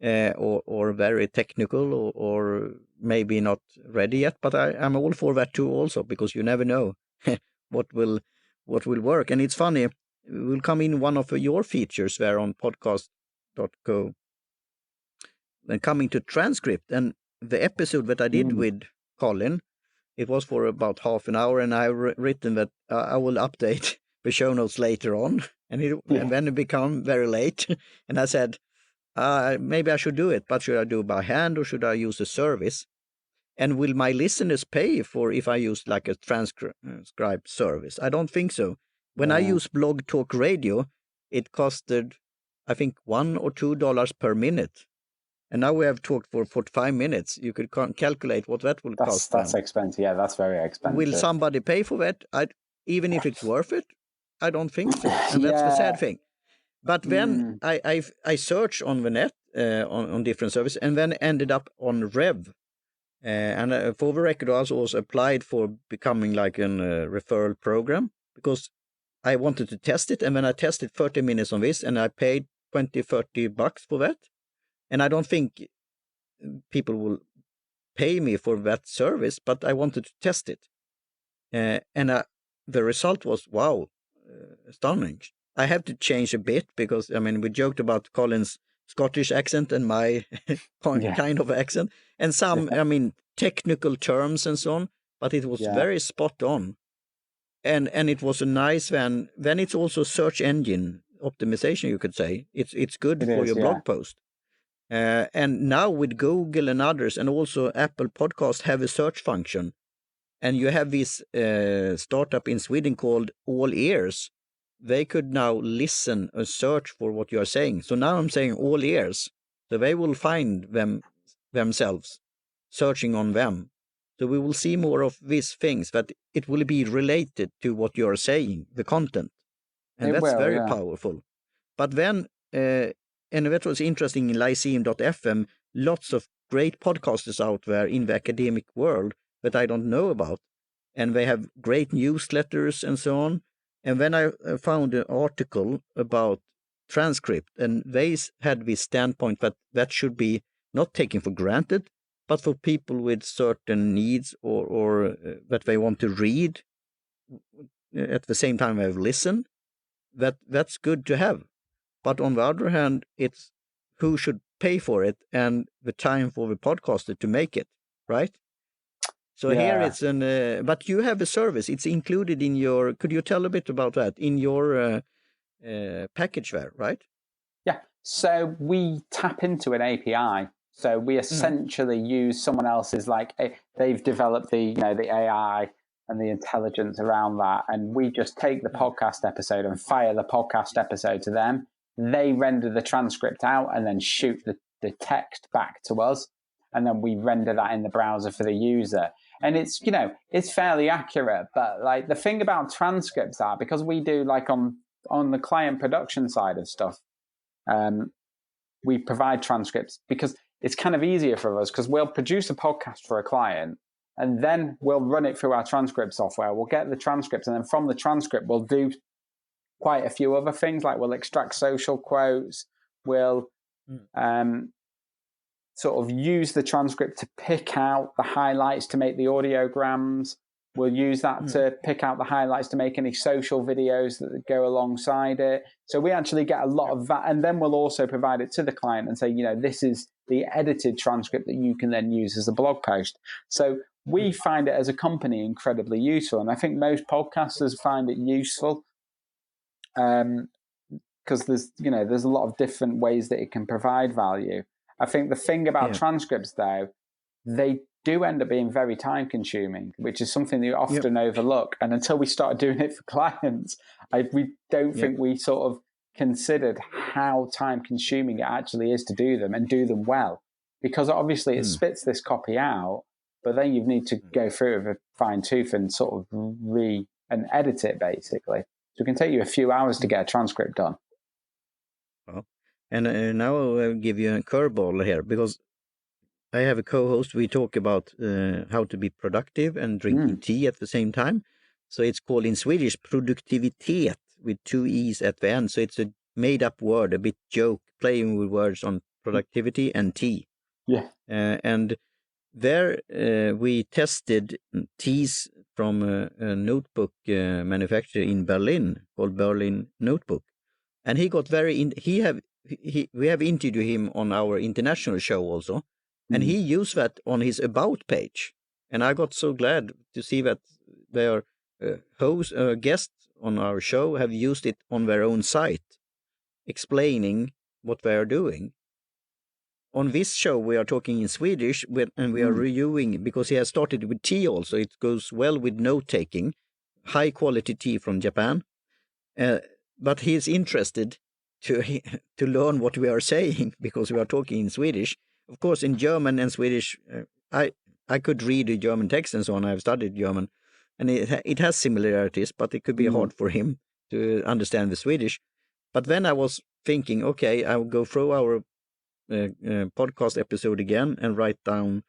or very technical or maybe not ready yet. But I'm all for that too also, because you never know what will work. And it's funny, we'll come in one of your features there on podcast.co. Then coming to transcript, and the episode that I did with Colin, it was for about half an hour, and I've written that I will update the show notes later on, and then it became very late. And I said, maybe I should do it, but should I do it by hand or should I use a service? And will my listeners pay for if I use like a transcribe service? I don't think so. When I use Blog Talk Radio, it costed, I think, $1 or $2 per minute. And now we have talked for 45 minutes. You could calculate what that will cost. That's expensive. Yeah, that's very expensive. Will somebody pay for that? Even if it's worth it, I don't think so. And that's the sad thing. But then I searched on the net on different services, and then ended up on Rev. And for the record, I also applied for becoming like a referral program, because I wanted to test it. And then I tested 30 minutes on this, and I paid $20-$30 for that. And I don't think people will pay me for that service, but I wanted to test it. And the result was, wow, stunning. I have to change a bit because, I mean, we joked about Colin's Scottish accent and my kind of accent, and some, I mean, technical terms and so on, but it was very spot on. And it was a nice then it's also search engine optimization, you could say. It's good for your blog post. And now with Google and others, and also Apple Podcast have a search function. And you have this startup in Sweden called All Ears. They could now listen and search for what you are saying. So now I'm saying all ears. So they will find themselves searching on them. So we will see more of these things, that it will be related to what you are saying, the content. And that's very powerful. But then, and that was interesting in Lyceum.fm, lots of great podcasters out there in the academic world that I don't know about. And they have great newsletters and so on. And then I found an article about transcript, and they had this standpoint that should be not taken for granted, but for people with certain needs or that they want to read at the same time they listen, that's good to have. But on the other hand, it's who should pay for it and the time for the podcaster to make it, right? So here it's but you have a service. It's included in your, could you tell a bit about that, in your package there, right? Yeah, so we tap into an API. So we essentially use someone else's, like they've developed the AI and the intelligence around that. And we just take the podcast episode and fire the podcast episode to them. They render the transcript out and then shoot the text back to us. And then we render that in the browser for the user. And it's, it's fairly accurate. But like the thing about transcripts are, because we do like on the client production side of stuff, we provide transcripts because it's kind of easier for us, because we'll produce a podcast for a client and then we'll run it through our transcript software. We'll get the transcripts, and then from the transcript, we'll do quite a few other things. Like we'll extract social quotes. We'll sort of use the transcript to pick out the highlights to make the audiograms. We'll use that to pick out the highlights to make any social videos that go alongside it. So we actually get a lot of that. And then we'll also provide it to the client and say, this is the edited transcript that you can then use as a blog post. So we find it as a company incredibly useful. And I think most podcasters find it useful because there's a lot of different ways that it can provide value. I think the thing about transcripts, though, they do end up being very time consuming, which is something that you often overlook. And until we started doing it for clients, we don't think we sort of considered how time consuming it actually is to do them and do them well. Because obviously it spits this copy out, but then you need to go through it with a fine tooth and sort of and edit it basically. So it can take you a few hours to get a transcript done. Well, and now I'll give you a curveball here, because I have a co-host. We talk about how to be productive and drinking tea at the same time. So it's called in Swedish produktivitet with 2 E's at the end. So it's a made-up word, a bit joke, playing with words on productivity and tea. Yeah. And there we tested teas from a notebook manufacturer in Berlin called Berlin Notebook. And he got we have interviewed him on our international show also. And he used that on his About page. And I got so glad to see that their guests on our show have used it on their own site, explaining what they are doing. on this show we are talking in Swedish, and we are reviewing, because he has started with tea also. It goes well with note-taking, high-quality tea from Japan. But he is interested to learn what we are saying, because we are talking in Swedish. Of course, in German and Swedish, I could read the German text and so on. I've studied German, and it has similarities, but it could be hard for him to understand the Swedish. But then I was thinking, okay, I will go through our podcast episode again and write down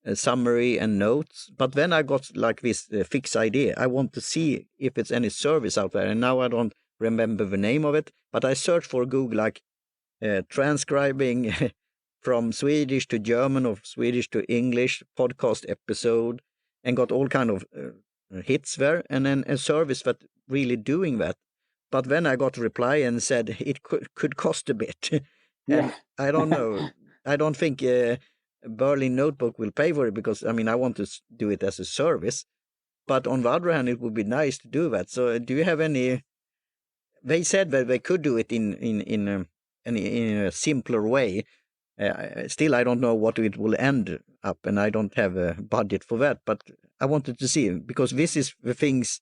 a summary and notes. But then I got like this fixed idea. I want to see if it's any service out there, and now I don't remember the name of it, but I searched for Google like transcribing from Swedish to German or Swedish to English podcast episode, and got all kind of hits there, and then a service that really doing that. But then I got a reply and said it could cost a bit. And I don't know. I don't think Berlin Notebook will pay for it, because I mean I want to do it as a service. But on the other hand, it would be nice to do that. So do you have any? They said that they could do it in a simpler way. Still, I don't know what it will end up, and I don't have a budget for that. But I wanted to see, because this is the things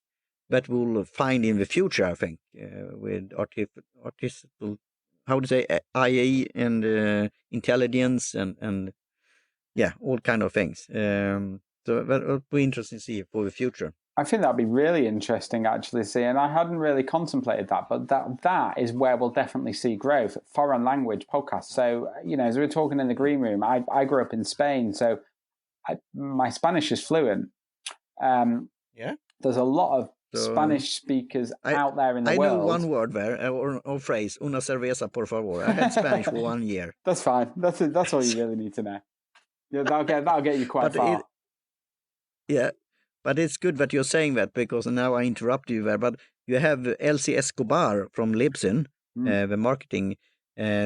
that we'll find in the future, I think, with artificial, how to say, AI and intelligence and yeah, all kind of things. So that'll be interesting to see for the future. I think that'd be really interesting, actually, see, and I hadn't really contemplated that, but that is where we'll definitely see growth, foreign language podcasts. So, as we were talking in the green room, I grew up in Spain, so my Spanish is fluent. There's a lot of Spanish speakers out there in the world. I know one word there, or phrase, una cerveza, por favor. I had Spanish for 1 year. That's fine. That's all you really need to know. Yeah, that'll get you quite far. But it's good that you're saying that, because now I interrupt you there. But you have Elsie Escobar from Libsyn, the marketing,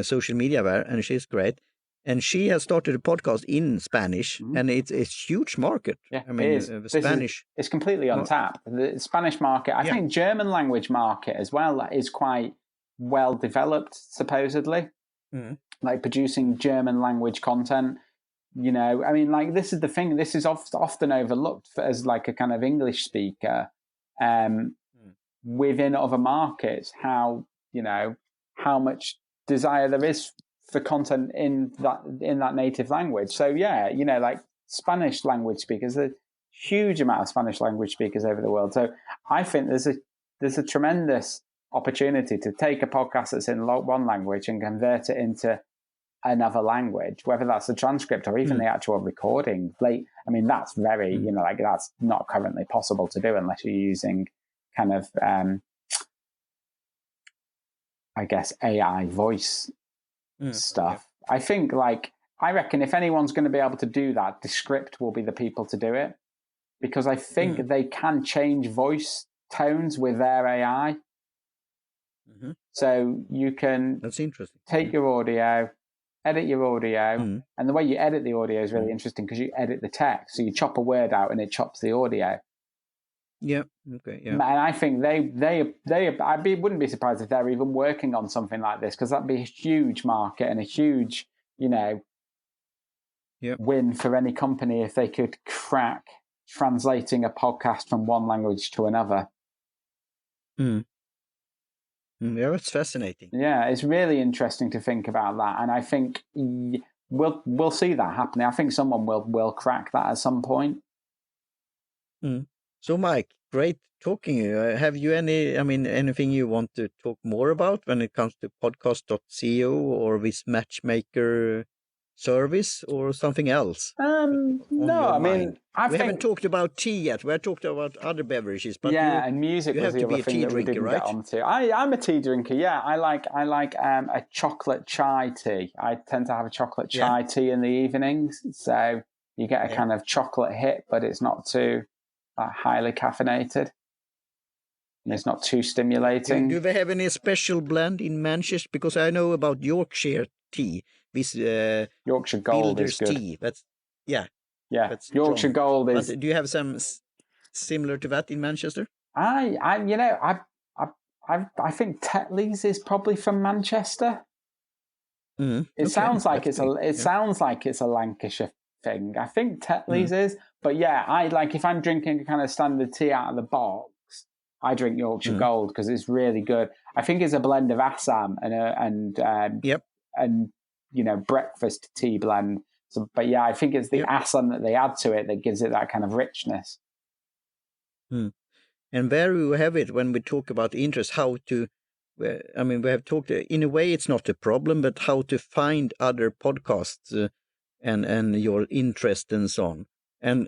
social media there, and she's great. And she has started a podcast in Spanish, and it's a huge market. Yeah, I mean, it is. the Spanish. It's completely on tap. The Spanish market, I think German language market as well, is quite well developed, supposedly. Like producing German language content. I mean, like, this is the thing. This is often overlooked as like a kind of English speaker within other markets. How much desire there is for content in that native language. So like Spanish language speakers, there's a huge amount of Spanish language speakers over the world. So I think there's a tremendous opportunity to take a podcast that's in one language and convert it into another language, whether that's the transcript or even the actual recording. Like, I mean, that's very, like, that's not currently possible to do unless you're using kind of, I guess, AI voice stuff. I think, I reckon if anyone's going to be able to do that, Descript will be the people to do it, because I think they can change voice tones with their AI. So you can That's interesting. take your audio, edit your audio, and the way you edit the audio is really interesting, because you edit the text. So you chop a word out and it chops the audio. Yeah. Okay. Yeah. And I think they wouldn't be surprised if they're even working on something like this, because that'd be a huge market and a huge, win for any company if they could crack translating a podcast from one language to another. Yeah, it's fascinating. Yeah, it's really interesting to think about that, and I think we'll see that happening. I think someone will crack that at some point. So, Mike, great talking to you. Have you anything you want to talk more about when it comes to podcast.co or this matchmaker service or something else? No, I mean, we haven't talked about tea yet. We've talked about other beverages, but and music was the other thing that we didn't get onto. I'm a tea drinker. Yeah, I like a chocolate chai tea. I tend to have a chocolate chai tea in the evenings, so you get a kind of chocolate hit, but it's not too highly caffeinated. And it's not too stimulating. Do they have any special blend in Manchester? Because I know about Yorkshire tea. This Yorkshire Gold is good. Tea. That's That's Yorkshire strong. Gold is. But do you have some similar to that in Manchester? I think Tetley's is probably from Manchester. It sounds like it sounds like it's a Lancashire thing. I think Tetley's is, but yeah, I like if I'm drinking a kind of standard tea out of the box, I drink Yorkshire Gold because it's really good. I think it's a blend of Assam and breakfast tea blend. So, but yeah, I think it's the Assam that they add to it that gives it that kind of richness. And there we have it when we talk about interest, how to, I mean, we have talked, in a way it's not a problem, but how to find other podcasts and your interest and so on. And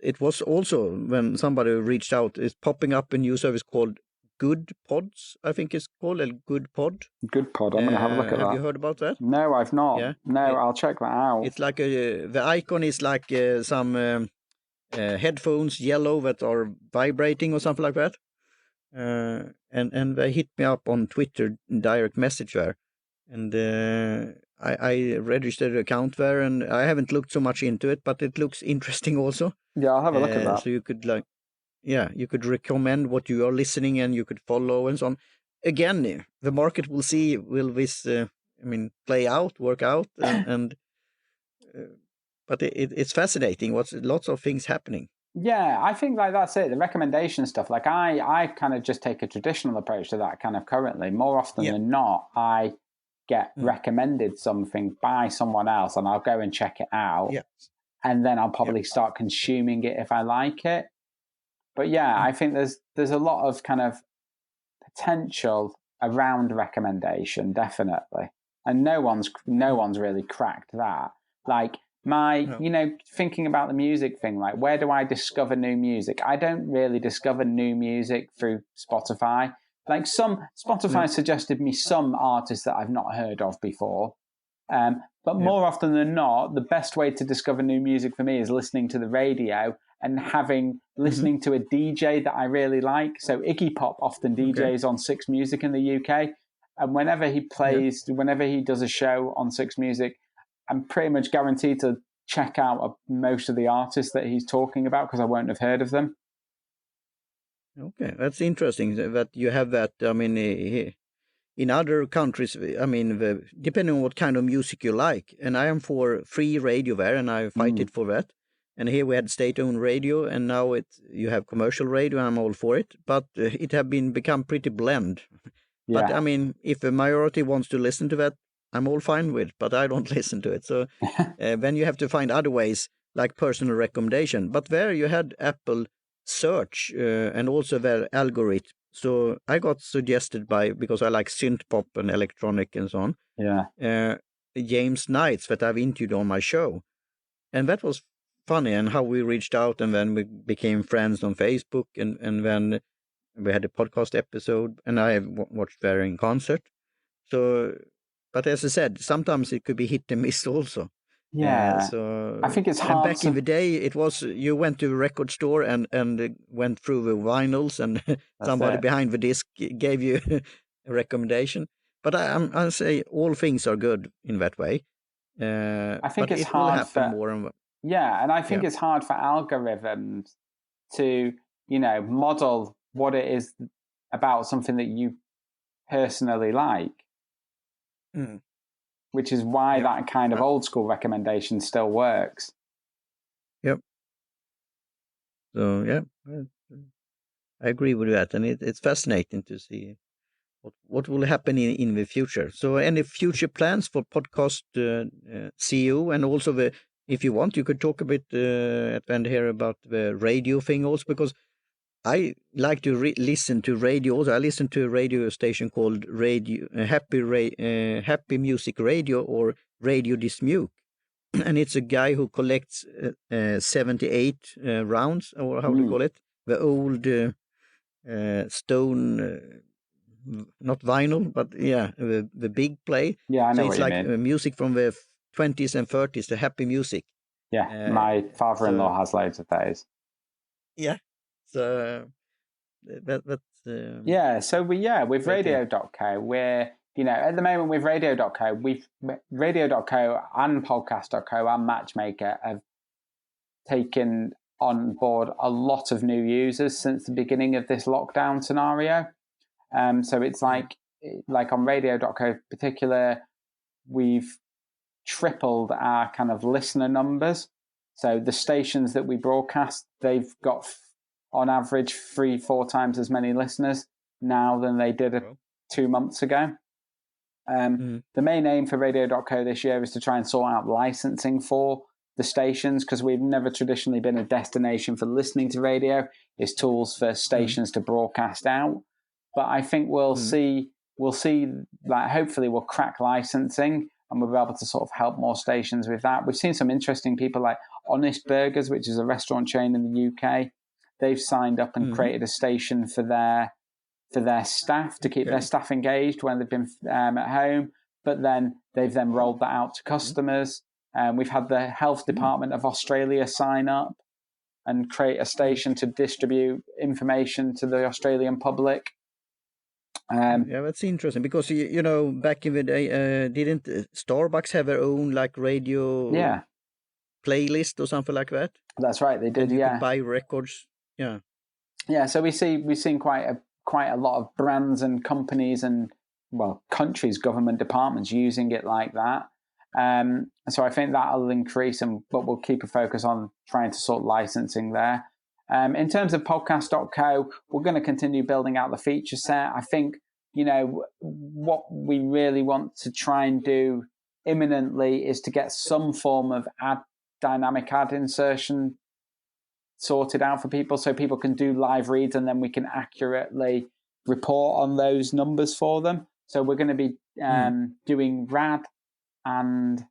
it was also when somebody reached out, it's popping up a new service called Good Pods, I think it's called a Good Pod. Good Pod, I'm going to have a look at that. Have you heard about that? No, I've not. Yeah. No, I'll check that out. It's like the icon is like some headphones, yellow, that are vibrating or something like that. And they hit me up on Twitter, direct message there. And I registered an account there, and I haven't looked so much into it, but it looks interesting also. Yeah, I'll have a look at that. So you could you could recommend what you are listening and you could follow and so on. Again, the market will see, will this, play out, work out, but it's fascinating. Lots of things happening. Yeah, I think like that's it. The recommendation stuff. Like I kind of just take a traditional approach to that kind of currently. More often than not, I get recommended something by someone else and I'll go and check it out. Yeah. And then I'll probably start consuming it if I like it. But yeah, I think there's a lot of kind of potential around recommendation, definitely. And no one's really cracked that. Like thinking about the music thing, like where do I discover new music? I don't really discover new music through Spotify. Like Spotify suggested me some artists that I've not heard of before. But more often than not, the best way to discover new music for me is listening to the radio and listening to a DJ that I really like. So Iggy Pop often DJs on Six Music in the UK. And whenever he plays, whenever he does a show on Six Music, I'm pretty much guaranteed to check out most of the artists that he's talking about because I won't have heard of them. Okay, that's interesting that you have that. I mean, in other countries, I mean, depending on what kind of music you like, and I am for free radio there, and I fight it for that. And here we had state-owned radio, and now you have commercial radio, and I'm all for it. But it have become pretty bland. Yeah. But I mean, if a majority wants to listen to that, I'm all fine with, but I don't listen to it. So then you have to find other ways, like personal recommendation. But there you had Apple search and also their algorithm. So I got suggested because I like synth pop and electronic and so on. Yeah. James Knights that I've interviewed on my show. And that was funny, and how we reached out, and then we became friends on Facebook, and then we had a podcast episode, and I watched there in concert. So, but as I said, sometimes it could be hit and miss also. Yeah. So I think it's hard. And back in the day, it was you went to a record store and went through the vinyls, and somebody behind the disc gave you a recommendation. But I say all things are good in that way. I think it's hard for more and more. Yeah, and I think it's hard for algorithms to, model what it is about something that you personally like, which is why that kind of old school recommendation still works. Yep. So, I agree with that. And it's fascinating to see what will happen in the future. So any future plans for podcast CEO, and also if you want, you could talk a bit at the end here about the radio thing also, because I like to listen to radio also. I listen to a radio station called Happy Music Radio, or Radio Dismute. And it's a guy who collects 78 rounds, or how do you call it? The old stone... not vinyl, but the big play. Yeah, I know. So it's like music from the 20s and 30s, the happy music. Yeah, my father-in-law has loads of those. Yeah, so that's So with Radio.co, we're at the moment with Radio.co, Radio.co and Podcast.co and Matchmaker have taken on board a lot of new users since the beginning of this lockdown scenario. So it's like on Radio.co in particular, we've tripled our kind of listener numbers. So the stations that we broadcast, they've got on average 3-4 times as many listeners now than they did 2 months ago. The main aim for radio.co this year is to try and sort out licensing for the stations, because we've never traditionally been a destination for listening to radio. It's tools for stations to broadcast out. But I think we'll see, like, hopefully we'll crack licensing and we'll be able to sort of help more stations with that. We've seen some interesting people like Honest Burgers, which is a restaurant chain in the UK. They've signed up and created a station for their staff to keep their staff engaged when they've been at home. But then they've rolled that out to customers. We've had the Health Department of Australia sign up and create a station to distribute information to the Australian public. Yeah, that's interesting, because you know, back in the day, didn't Starbucks have their own like radio playlist or something like that? That's right, they did. And you could buy records. Yeah. So we've seen quite a lot of brands and companies and countries, government departments using it like that. So I think that'll increase, but we'll keep a focus on trying to sort licensing there. In terms of podcast.co, we're going to continue building out the feature set. I think, you know, what we really want to try and do imminently is to get some form of dynamic ad insertion sorted out for people, so people can do live reads and then we can accurately report on those numbers for them. So we're going to be doing RAD and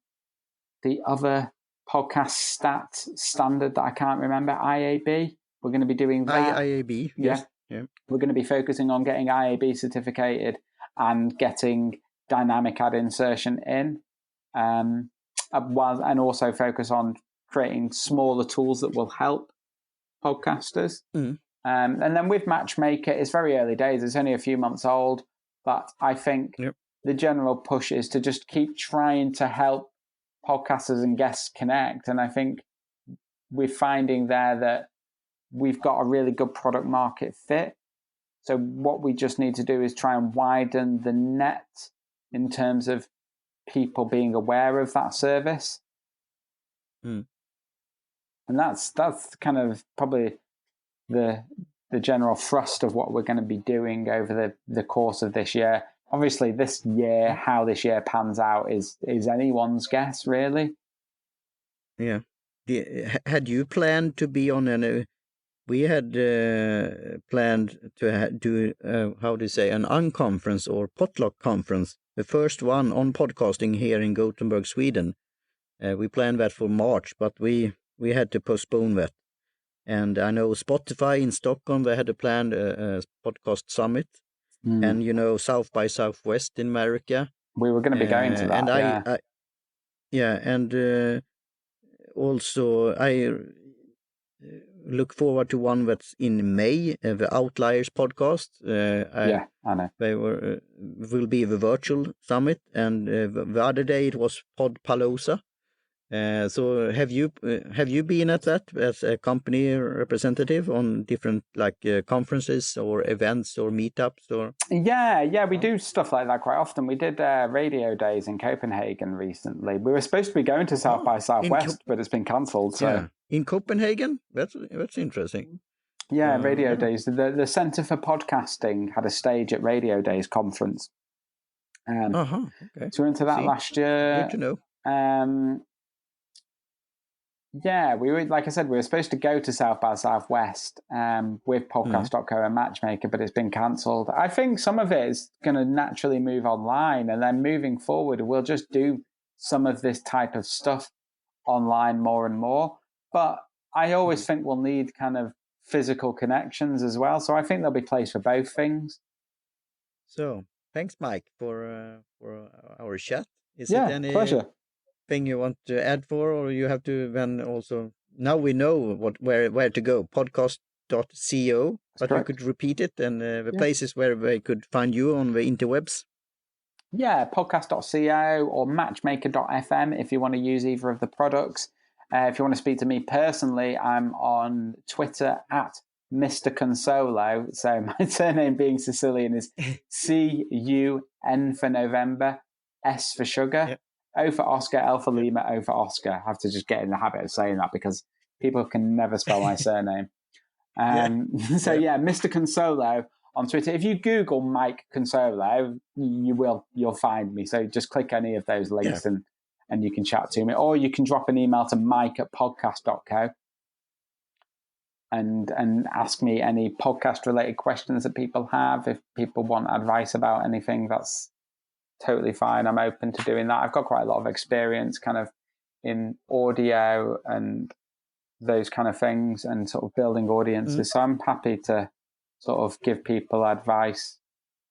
the other podcast standard that I can't remember, IAB. We're going to be doing that. IAB, yes. Yeah. We're going to be focusing on getting IAB certificated and getting dynamic ad insertion in, and also focus on creating smaller tools that will help podcasters. And then with Matchmaker, it's very early days. It's only a few months old, but I think the general push is to just keep trying to help podcasters and guests connect. And I think we're finding there that we've got a really good product market fit. So what we just need to do is try and widen the net in terms of people being aware of that service. And that's kind of probably the general thrust of what we're going to be doing over the course of this year. Obviously, this year, how this year pans out is anyone's guess, really. Yeah. Had you planned to be on any? We had planned to do an unconference or potluck conference, the first one on podcasting here in Gothenburg, Sweden. We planned that for March, but we had to postpone that. And I know Spotify in Stockholm, they had a planned podcast summit. And, you know, South by Southwest in America. We were going to be going to that, and also I look forward to one that's in May, the Outliers podcast. I know. They will be the virtual summit, and the other day it was Podchaser. So have you been at that as a company representative on different conferences or events or meetups or? Yeah, we do stuff like that quite often. We did radio days in Copenhagen recently. We were supposed to be going to South by Southwest, but it's been cancelled. So in Copenhagen, that's interesting. Yeah, radio days. The Centre for Podcasting had a stage at Radio Days conference. Okay. So we went to that last year. Good to know. Yeah, we were, like I said, we were supposed to go to South by Southwest with podcast.co and Matchmaker, but it's been cancelled. I think some of it is going to naturally move online, and then moving forward, we'll just do some of this type of stuff online more and more. But I always think we'll need kind of physical connections as well. So I think there'll be place for both things. So thanks, Mike, for our chat. Is it any pleasure. Thing you want to add for, or you have to then also, now we know where to go, podcast.co, but you could repeat it, and the places where they could find you on the interwebs. Yeah, podcast.co or matchmaker.fm if you want to use either of the products. If you want to speak to me personally, I'm on Twitter at Mr. Cunsolo. So my surname being Sicilian is CUN for November, S for sugar. O for Oscar, L for Lima, O for Oscar. I have to just get in the habit of saying that because people can never spell my surname. So Mr. Cunsolo on Twitter. If you Google Mike Cunsolo, you'll find me. So just click any of those links and you can chat to me, or you can drop an email to mike@podcast.co and ask me any podcast related questions that people have. If people want advice about anything, that's totally fine. I'm open to doing that. I've got quite a lot of experience kind of in audio and those kind of things and sort of building audiences. So I'm happy to sort of give people advice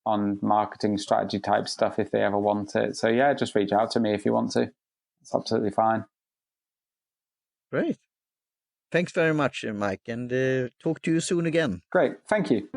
on marketing strategy type stuff if they ever want it. So yeah, just reach out to me if you want to. It's absolutely fine. Great. Thanks very much, Mike, and talk to you soon again. Great. Thank you.